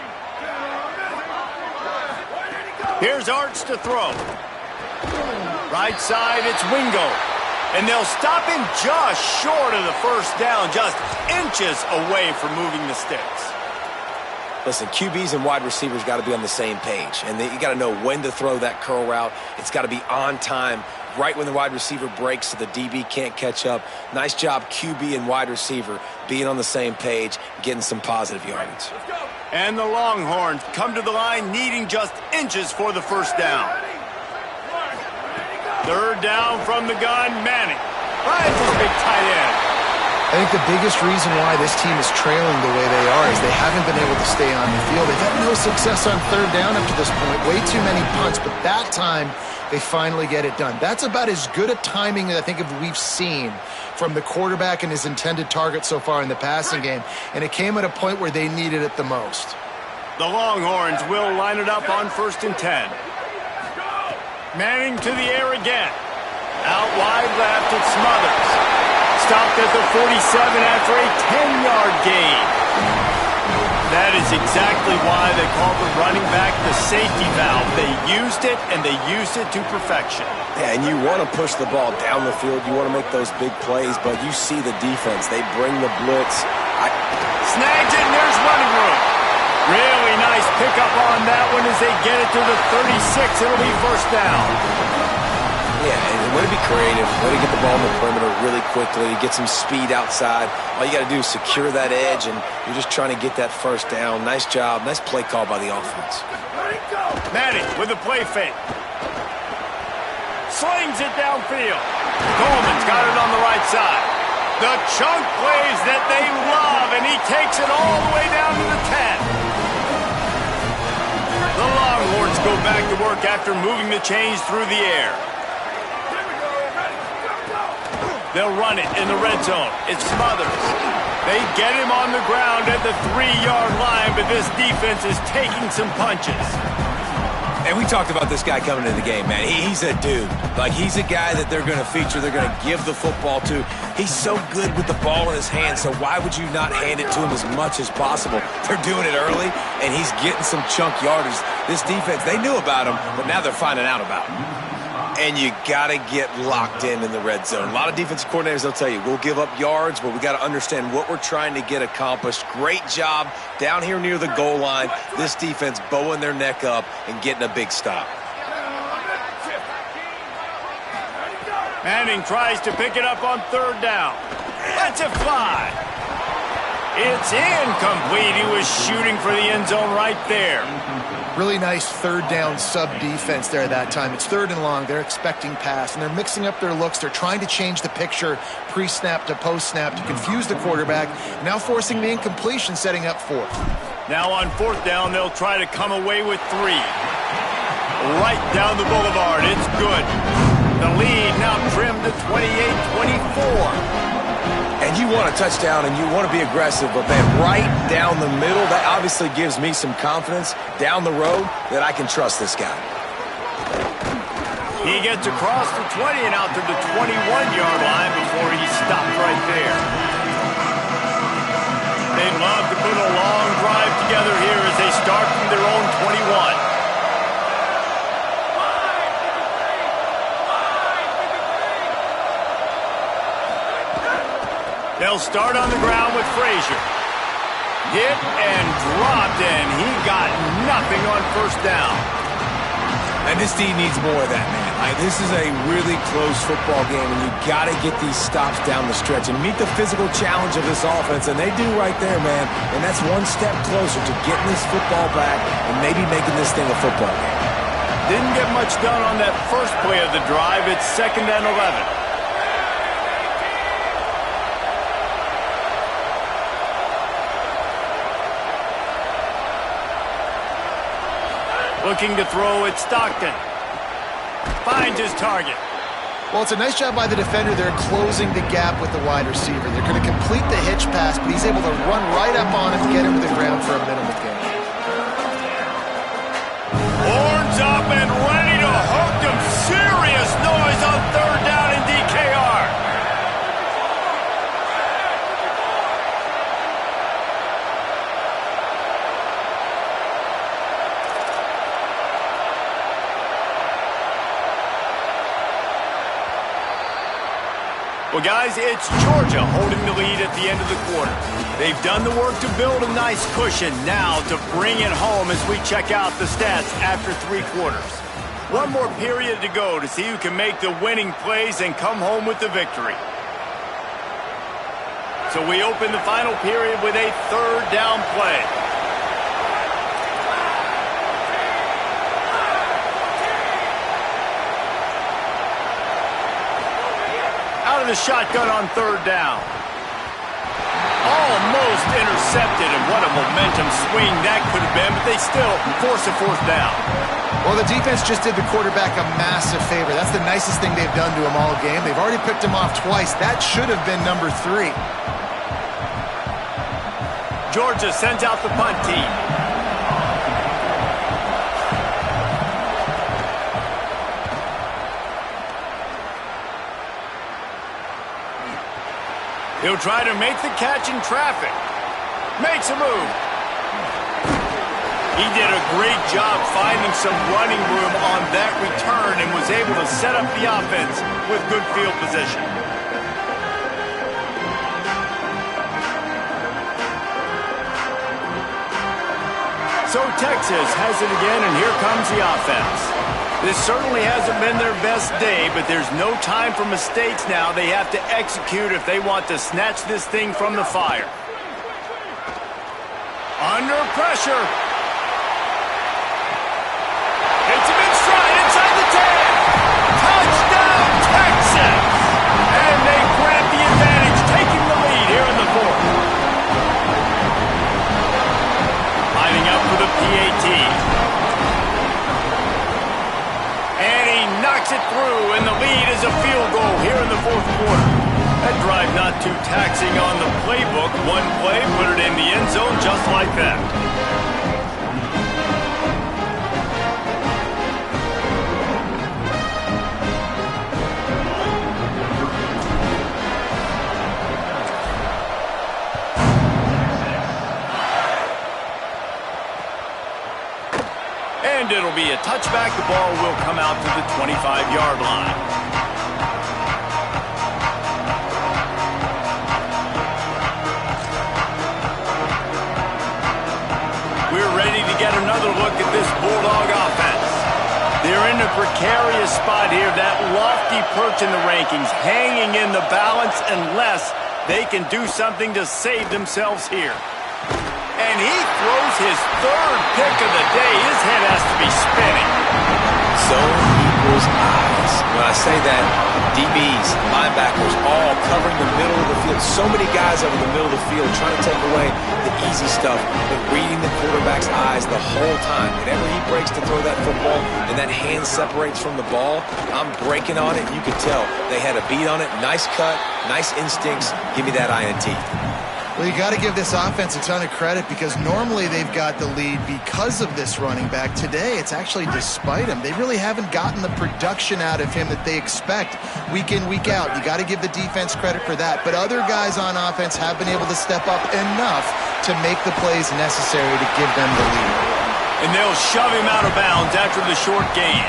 Here's Arch to throw. Right side, it's Wingo. And they'll stop him just short of the first down, just inches away from moving the sticks. Listen, QBs and wide receivers got to be on the same page. And you got to know when to throw that curl route. It's got to be on time, right when the wide receiver breaks so the DB can't catch up. Nice job, QB and wide receiver, being on the same page, getting some positive yardage. And the Longhorns come to the line needing just inches for the first down. 3rd down from the gun, Manning. Finds his big tight end. I think the biggest reason why this team is trailing the way they are is they haven't been able to stay on the field. They've had no success on 3rd down up to this point. Way too many punts, but that time they finally get it done. That's about as good a timing that I think we've seen from the quarterback and his intended target so far in the passing game, and it came at a point where they needed it the most. The Longhorns will line it up on 1st and 10. Manning to the air again. Out wide left, it Smothers. Stopped at the 47 after a 10-yard gain. That is exactly why they call the running back the safety valve. They used it, and they used it to perfection. Yeah, and you want to push the ball down the field. You want to make those big plays, but you see the defense. They bring the blitz. Snags it, and there's running room. Really nice pickup on that one as they get it to the 36. It'll be first down. Yeah, and way to be creative, way to get the ball in the perimeter really quickly, get some speed outside. All you got to do is secure that edge, and you're just trying to get that first down. Nice job. Nice play call by the offense. Manning with a play fake. Slings it downfield. Coleman's got it on the right side. The chunk plays that they love, and he takes it all the way down to the 10. The Longhorns go back to work after moving the chains through the air. They'll run it in the red zone. It's Smothers. They get him on the ground at the 3-yard line, but this defense is taking some punches. And we talked about this guy coming into the game, man. He's a dude. Like, he's a guy that they're going to feature, they're going to give the football to. He's so good with the ball in his hands, so why would you not hand it to him as much as possible? They're doing it early, and he's getting some chunk yardage. This defense, they knew about him, but now they're finding out about him. And you got to get locked in the red zone. A lot of defensive coordinators, they'll tell you, we'll give up yards, but we got to understand what we're trying to get accomplished. Great job down here near the goal line. This defense bowing their neck up and getting a big stop. Manning tries to pick it up on 3rd down. Lets it fly. It's incomplete. He was shooting for the end zone right there. Really nice 3rd down sub-defense there that time. It's 3rd and long. They're expecting pass, and they're mixing up their looks. They're trying to change the picture pre-snap to post-snap to confuse the quarterback, now forcing the incompletion, setting up 4th. Now on 4th down, they'll try to come away with 3. Right down the boulevard. It's good. The lead now trimmed to 28-24. And you want a touchdown and you want to be aggressive, but man, right down the middle, that obviously gives me some confidence down the road that I can trust this guy. He gets across the 20 and out to the 21-yard line before he stopped right there. They'd love to put a long drive together here as they start from their own 21. They'll start on the ground with Frazier. Hit and dropped, and he got nothing on 1st down. And this team needs more of that, man. This is a really close football game, and you got to get these stops down the stretch and meet the physical challenge of this offense, and they do right there, man. And that's one step closer to getting this football back and maybe making this thing a football game. Didn't get much done on that first play of the drive. It's 2nd and 11. Looking to throw at Stockton. Finds his target. Well, it's a nice job by the defender. They're closing the gap with the wide receiver. They're going to complete the hitch pass, but he's able to run right up on him, get him to the ground for a minimal gain. Horns up and ready to hook him. Serious noise on 3rd down in DKR. Well, guys, it's Georgia holding the lead at the end of the quarter. They've done the work to build a nice cushion. Now to bring it home as we check out the stats after 3 quarters. One more period to go to see who can make the winning plays and come home with the victory. So we open the final period with a 3rd down play. Out of the shotgun on 3rd down. Almost intercepted, and what a momentum swing that could have been, but they still force a 4th down. Well, the defense just did the quarterback a massive favor. That's the nicest thing they've done to him all game. They've already picked him off twice. That should have been number 3. Georgia sends out the punt team. He'll try to make the catch in traffic. Makes a move. He did a great job finding some running room on that return and was able to set up the offense with good field position. So Texas has it again, and here comes the offense. This certainly hasn't been their best day, but there's no time for mistakes now. They have to execute if they want to snatch this thing from the fire. Under pressure. It's a big stride inside the 10. Touchdown, Texas! And they grab the advantage, taking it through, and the lead is a field goal here in the fourth quarter. That drive not too taxing on the playbook. One play, put it in the end zone just like that. And it'll be a touchback. The ball will come out to the 25-yard line. We're ready to get another look at this Bulldog offense. They're in a precarious spot here, that lofty perch in the rankings, hanging in the balance unless they can do something to save themselves here. And he throws his third pick of the day. His head has to be spinning. Zone equals eyes. When I say that, DBs, linebackers, all covering the middle of the field. So many guys over the middle of the field trying to take away the easy stuff, but reading the quarterback's eyes the whole time. Whenever he breaks to throw that football and that hand separates from the ball, I'm breaking on it. You can tell they had a beat on it. Nice cut, nice instincts. Give me that INT. Well, you got to give this offense a ton of credit because normally they've got the lead because of this running back. Today, it's actually despite him. They really haven't gotten the production out of him that they expect week in, week out. You got to give the defense credit for that. But other guys on offense have been able to step up enough to make the plays necessary to give them the lead. And they'll shove him out of bounds after the short gain.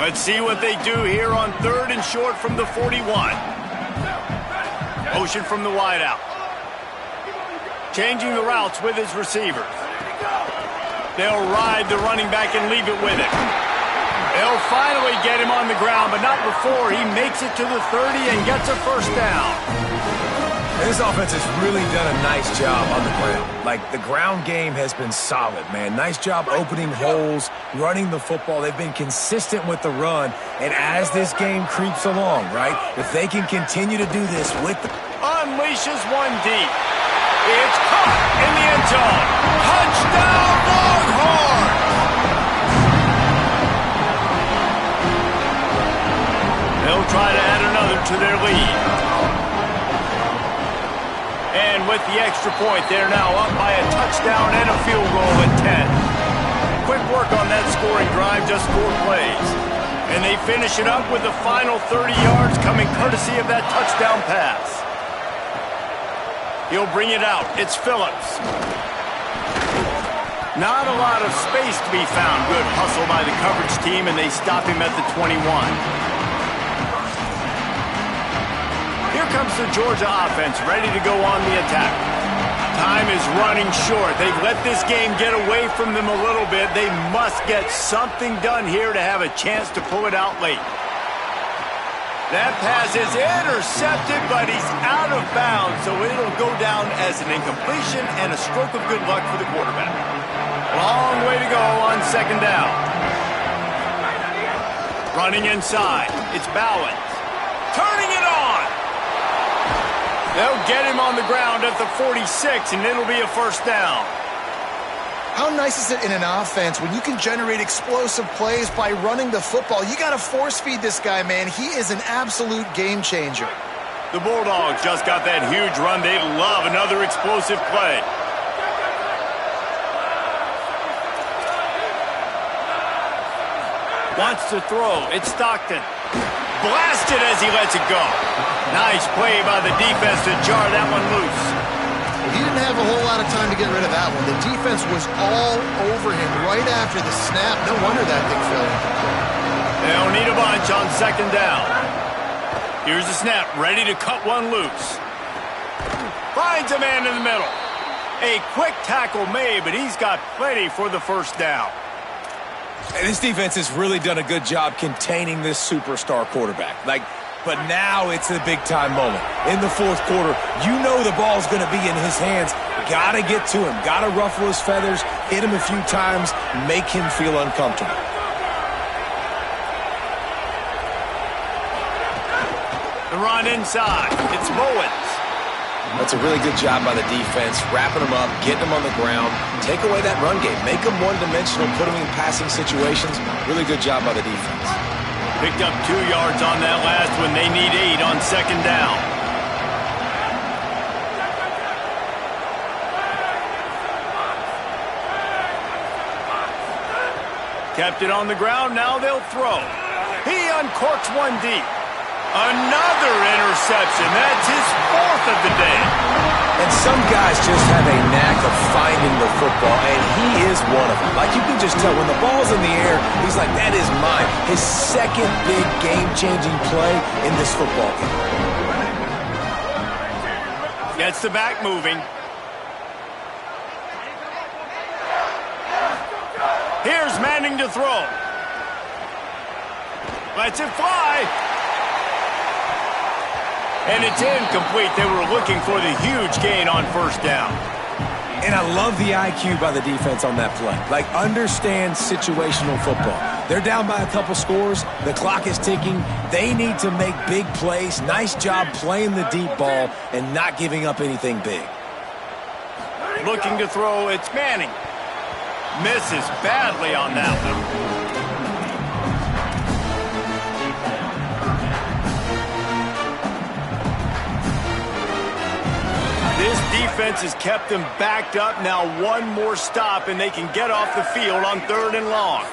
Let's see what they do here on third and short from the 41. Motion from the wideout. Changing the routes with his receivers. They'll ride the running back and leave it with him. They'll finally get him on the ground, but not before he makes it to the 30 and gets a first down. And this offense has really done a nice job on the ground. Like, the ground game has been solid, man. Nice job opening holes, running the football. They've been consistent with the run. And as this game creeps along, right, if they can continue to do this with the... Unleashes one deep. It's caught in the end zone. Touchdown, Longhorns! They'll try to add another to their lead. And with the extra point, they're now up by a touchdown and a field goal at 10. Quick work on that scoring drive, just 4 plays. And they finish it up with the final 30 yards coming courtesy of that touchdown pass. He'll bring it out. It's Phillips. Not a lot of space to be found. Good hustle by the coverage team, and they stop him at the 21. Here comes the Georgia offense, ready to go on the attack. Time is running short. They've let this game get away from them a little bit. They must get something done here to have a chance to pull it out late. That pass is intercepted, but he's out of bounds, so it'll go down as an incompletion and a stroke of good luck for the quarterback. Long way to go on second down. Running inside. It's Bowens. Turning it on. They'll get him on the ground at the 46, and it'll be a first down. How nice is it in an offense when you can generate explosive plays by running the football? You got to force-feed this guy, man. He is an absolute game changer. The Bulldogs just got that huge run. They'd love another explosive play. Wants to throw. It's Stockton. Blasted as he lets it go. Nice play by the defense to jar that one loose. He didn't have a whole lot of time to get rid of that one. The defense was all over him right after the snap. No wonder that thing fell incomplete. They'll need a bunch on second down. Here's the snap, ready to cut one loose. Finds a man in the middle. A quick tackle made, but he's got plenty for the first down. And this defense has really done a good job containing this superstar quarterback. But now it's a big-time moment. In the fourth quarter, you know the ball's going to be in his hands. Got to get to him. Got to ruffle his feathers, hit him a few times, make him feel uncomfortable. The run inside. It's Bowens. That's a really good job by the defense, wrapping them up, getting them on the ground, take away that run game, make them one-dimensional, put them in passing situations. Really good job by the defense. Picked up 2 yards on that last one. They need 8 on second down. Kept it on the ground. Now they'll throw. He uncorks one deep. Another interception. That's his 4th of the day. And some guys just have a knack of finding the football, and he is one of them. Like, you can just tell when the ball's in the air, he's like, that is mine. His second big game-changing play in this football game. Gets the back moving. Here's Manning to throw. Lets it fly. And it's incomplete. They were looking for the huge gain on first down. And I love the IQ by the defense on that play. Like, understand situational football. They're down by a couple scores. The clock is ticking. They need to make big plays. Nice job playing the deep ball and not giving up anything big. Looking to throw. It's Manning. Misses badly on that one. This defense has kept them backed up. Now one more stop, and they can get off the field on 3rd and long.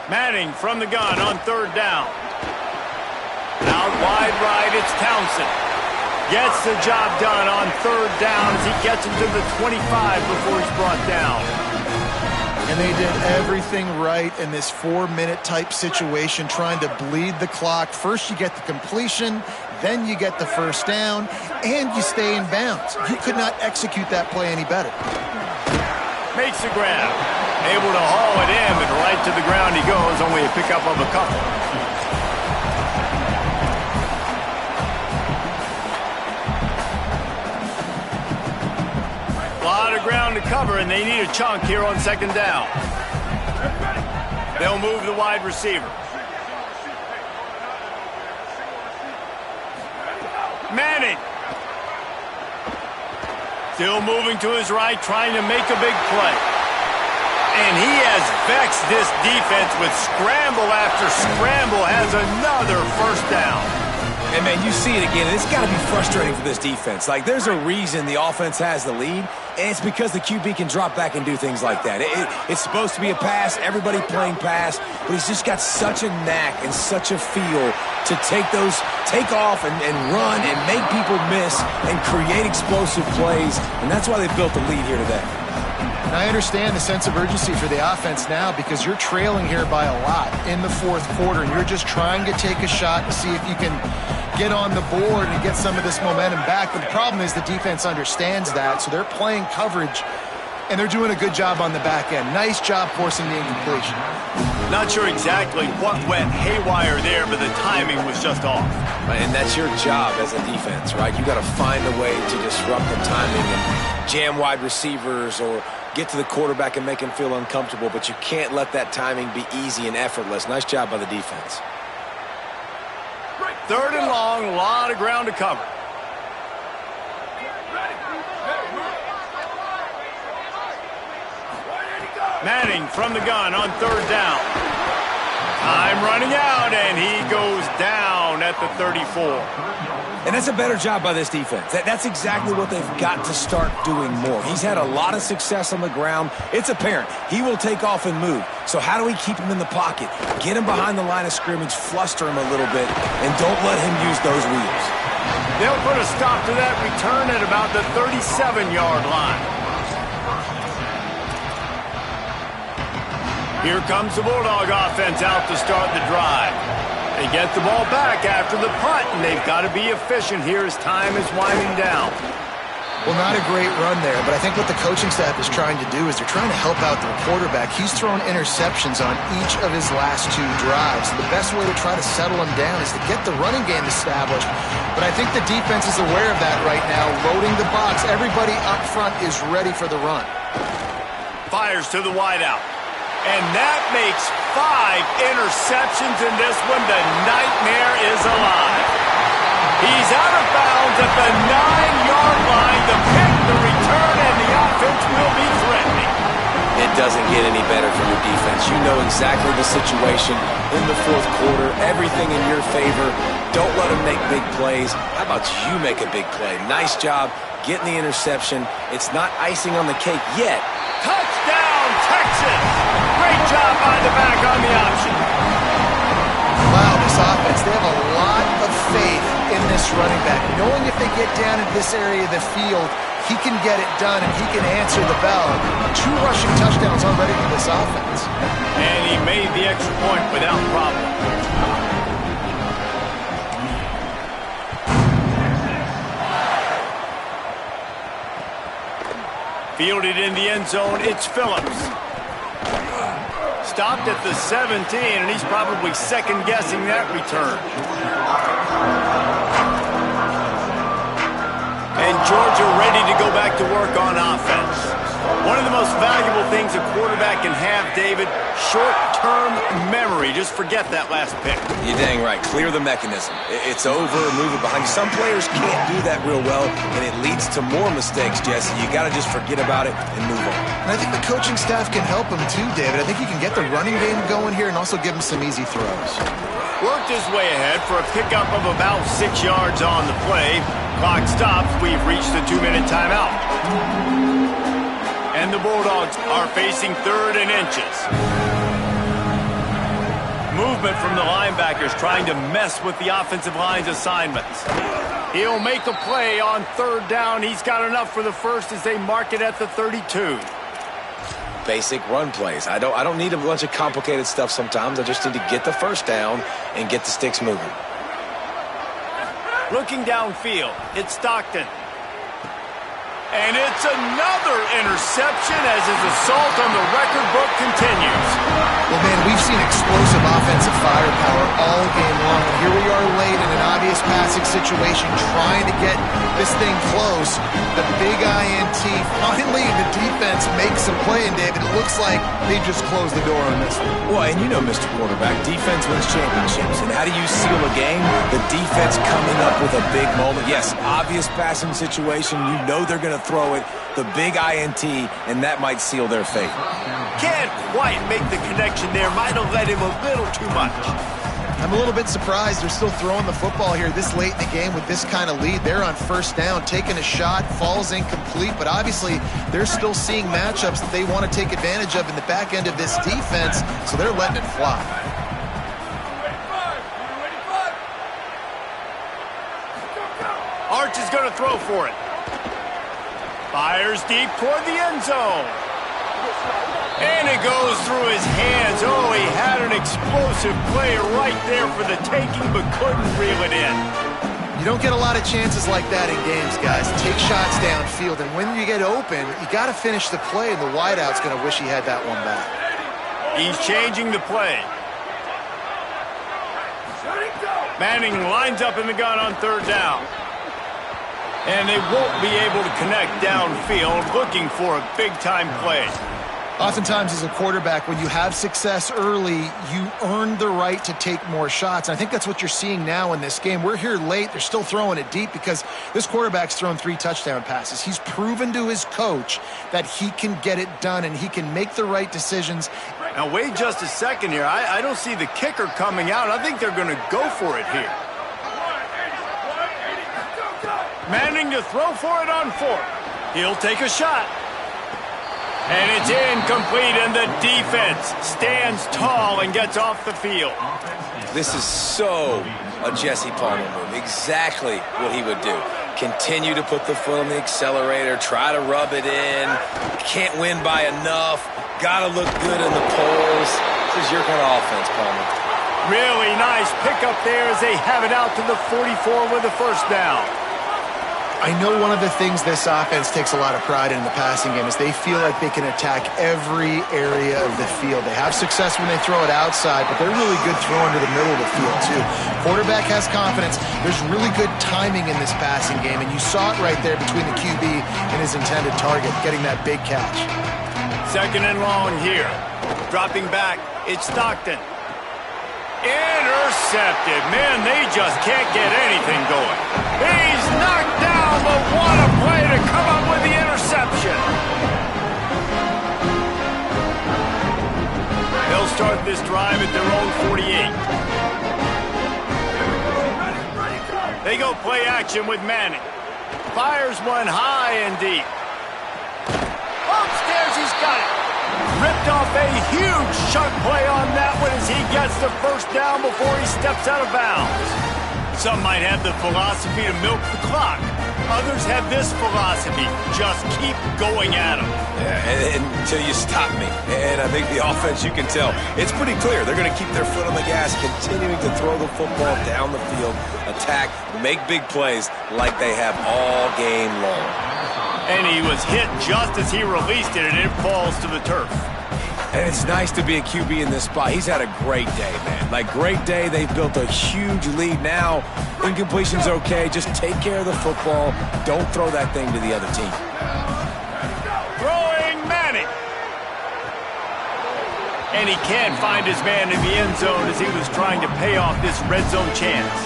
Manning from the gun on 3rd down. Out wide right, it's Townsend. Gets the job done on 3rd down as he gets him to the 25 before he's brought down. And they did everything right in this 4-minute type situation, trying to bleed the clock. First you get the completion, then you get the first down, and you stay in bounds. You could not execute that play any better. Makes the grab. Able to haul it in, but right to the ground he goes, only a pickup of a couple. Ground to cover, and they need a chunk here on 2nd down. They'll move the wide receiver. Manning. Still moving to his right, trying to make a big play. And he has vexed this defense with scramble after scramble, has another first down. And, man, you see it again. It's got to be frustrating for this defense. Like, there's a reason the offense has the lead, and it's because the QB can drop back and do things like that. It's supposed to be a pass, everybody playing pass, but he's just got such a knack and such a feel to take off and run and make people miss and create explosive plays, and that's why they built the lead here today. And I understand the sense of urgency for the offense now because you're trailing here by a lot in the 4th quarter, and you're just trying to take a shot and see if you can get on the board and get some of this momentum back. But the problem is the defense understands that, so they're playing coverage, and they're doing a good job on the back end. Nice job forcing the incompletion. Not sure exactly what went haywire there, but the timing was just off. And that's your job as a defense, right? You got to find a way to disrupt the timing and jam wide receivers or get to the quarterback and make him feel uncomfortable, but you can't let that timing be easy and effortless. Nice job by the defense. 3rd and long, a lot of ground to cover. Manning from the gun on 3rd down. Time running out, and he goes down at the 34. And that's a better job by this defense. That's exactly what they've got to start doing more. He's had a lot of success on the ground. It's apparent. He will take off and move. So how do we keep him in the pocket? Get him behind the line of scrimmage, fluster him a little bit, and don't let him use those wheels. They'll put a stop to that return at about the 37-yard line. Here comes the Bulldog offense out to start the drive. They get the ball back after the punt, and they've got to be efficient here as time is winding down. Well, not a great run there, but I think what the coaching staff is trying to do is they're trying to help out their quarterback. He's thrown interceptions on each of his last 2 drives. The best way to try to settle him down is to get the running game established. But I think the defense is aware of that right now, loading the box. Everybody up front is ready for the run. Fires to the wideout. And that makes 5 interceptions in this one. The nightmare is alive. He's out of bounds at the 9-yard line. The pick, the return, and the offense will be threatening. It doesn't get any better from your defense. You know exactly the situation in the fourth quarter. Everything in your favor. Don't let them make big plays. How about you make a big play? Nice job getting the interception. It's not icing on the cake yet. Touchdown, Texas! Great job by the back on the option. Wow, this offense, they have a lot of faith in this running back. Knowing if they get down in this area of the field, he can get it done and he can answer the bell. 2 rushing touchdowns already for this offense. And he made the extra point without problem. Fielded in the end zone, it's Phillips. Stopped at the 17, and he's probably second-guessing that return. And Georgia ready to go back to work on offense. One of the most valuable things a quarterback can have, David, short-term memory. Just forget that last pick. You're dang right. Clear the mechanism. It's over, move it behind you. Some players can't do that real well, and it leads to more mistakes, Jesse. You got to just forget about it and move on. And I think the coaching staff can help him too, David. I think he can get the running game going here and also give him some easy throws. Worked his way ahead for a pickup of about 6 yards on the play. Clock stops. We've reached the 2-minute timeout. And the Bulldogs are facing 3rd and inches. Movement from the linebackers trying to mess with the offensive line's assignments. He'll make a play on 3rd down. He's got enough for the first as they mark it at the 32. Basic run plays. I don't need a bunch of complicated stuff sometimes. I just need to get the first down and get the sticks moving. Looking downfield, it's Stockton. And it's another interception as his assault on the record book continues. Well, man, we've seen explosive offensive firepower all game long. And here we are late in an obvious passing situation trying to get this thing close. The big INT. Finally, the defense makes a play, and David, it looks like they just closed the door on this one. Well, and you know, Mr. Quarterback, defense wins championships. And how do you seal a game? The defense coming up with a big moment. Yes, obvious passing situation. You know they're going to throw it. The big INT, and that might seal their fate. Can't quite make the connection there. Might have led him a little too much. I'm a little bit surprised they're still throwing the football here this late in the game with this kind of lead. They're on 1st down, taking a shot, falls incomplete, but obviously they're still seeing matchups that they want to take advantage of in the back end of this defense, so they're letting it fly. Arch is going to throw for it. Fires deep toward the end zone. And it goes through his hands. Oh, he had an explosive play right there for the taking, but couldn't reel it in. You don't get a lot of chances like that in games, guys. Take shots downfield, and when you get open, you got to finish the play, and the wideout's going to wish he had that one back. He's changing the play. Manning lines up in the gun on 3rd down. And they won't be able to connect downfield, looking for a big-time play. Oftentimes as a quarterback, when you have success early, you earn the right to take more shots. And I think that's what you're seeing now in this game. We're here late. They're still throwing it deep because this quarterback's thrown 3 touchdown passes. He's proven to his coach that he can get it done and he can make the right decisions. Now, wait just a second here. I don't see the kicker coming out. I think they're going to go for it here. Manning to throw for it on 4th. He'll take a shot. And it's incomplete, and the defense stands tall and gets off the field. This is so a Jesse Palmer move. Exactly what he would do. Continue to put the foot on the accelerator, try to rub it in. Can't win by enough. Got to look good in the polls. This is your kind of offense, Palmer. Really nice pickup there as they have it out to the 44 with the 1st down. I know one of the things this offense takes a lot of pride in the passing game is they feel like they can attack every area of the field. They have success when they throw it outside, but they're really good throwing to the middle of the field too. Quarterback has confidence. There's really good timing in this passing game, and you saw it right there between the QB and his intended target, getting that big catch. Second and long here. Dropping back, it's Stockton. Intercepted. Man, they just can't get anything going. He's knocked down, but what a play to come up with the interception. They'll start this drive at their own 48. They go play action with Manning. Fires one high and deep. Upstairs, he's got it. Ripped off a huge chunk play on that one as he gets the first down before he steps out of bounds. Some might have the philosophy to milk the clock. Others have this philosophy, just keep going at them. Yeah, until you stop me. And I think the offense, you can tell, it's pretty clear. They're going to keep their foot on the gas, continuing to throw the football down the field, attack, make big plays like they have all game long. And he was hit just as he released it, and it falls to the turf. And it's nice to be a QB in this spot. He's had a great day, man. Like, great day. They've built a huge lead now. Incompletion's okay. Just take care of the football. Don't throw that thing to the other team. Throwing Manning. And he can't find his man in the end zone as he was trying to pay off this red zone chance.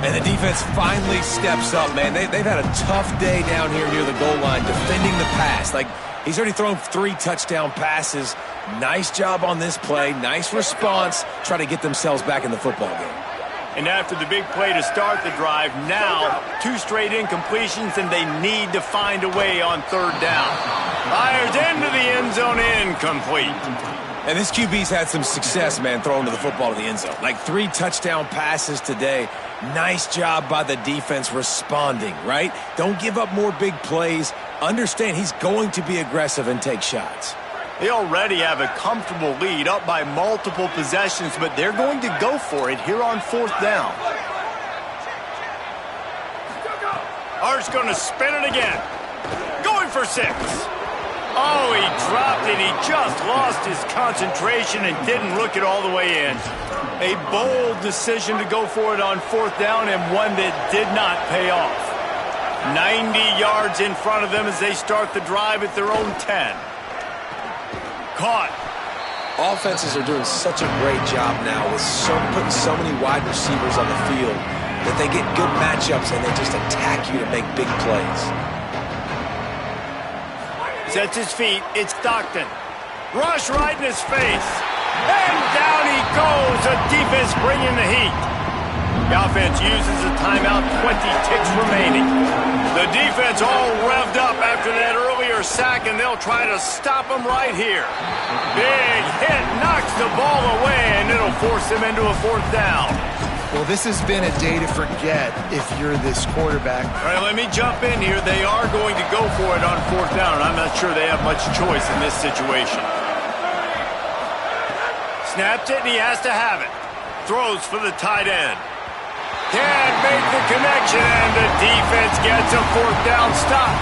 And the defense finally steps up, man. They've had a tough day down here near the goal line defending the pass. Like, he's already thrown 3 touchdown passes. Nice job on this play. Nice response. Try to get themselves back in the football game. And after the big play to start the drive, now 2 straight incompletions, and they need to find a way on third down. Fires into the end zone, incomplete. And this QB's had some success, man, throwing to the football to the end zone. Like 3 touchdown passes today. Nice job by the defense responding, right? Don't give up more big plays. Understand he's going to be aggressive and take shots. They already have a comfortable lead, up by multiple possessions, but they're going to go for it here on fourth down. Art's going to spin it again. Going for 6. Oh, he dropped it. He just lost his concentration and didn't look it all the way in. A bold decision to go for it on fourth down, and one that did not pay off. 90 yards in front of them as they start the drive at their own 10. Caught. Offenses are doing such a great job now with putting so many wide receivers on the field that they get good matchups and they just attack you to make big plays. Sets his feet. It's Stockton. Rush right in his face. And down he goes. The defense bringing the heat. The offense uses a timeout, 20 ticks remaining. The defense all revved up after that earlier sack, and they'll try to stop him right here. Big hit, knocks the ball away, and it'll force him into a fourth down. Well, this has been a day to forget if you're this quarterback. All right, let me jump in here. They are going to go for it on fourth down, and I'm not sure they have much choice in this situation. Snaps it, and he has to have it. Throws for the tight end. Can't make the connection, and the defense gets a fourth down stop.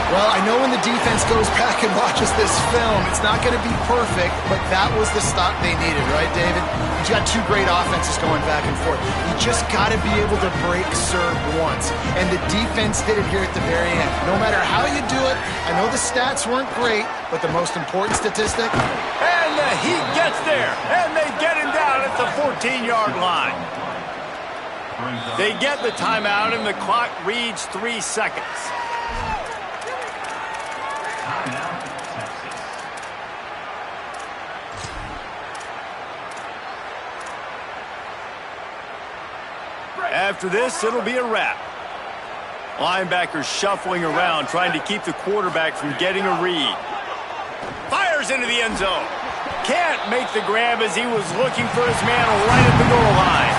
Well, I know when the defense goes back and watches this film, it's not going to be perfect, but that was the stop they needed, right, David? You got 2 great offenses going back and forth. You just got to be able to break serve once, and the defense did it here at the very end. No matter how you do it, I know the stats weren't great, but the most important statistic... And the Heat gets there, and they get him down at the 14-yard line. They get the timeout, and the clock reads 3 seconds. After this, it'll be a wrap. Linebackers shuffling around, trying to keep the quarterback from getting a read. Fires into the end zone. Can't make the grab as he was looking for his man right at the goal line.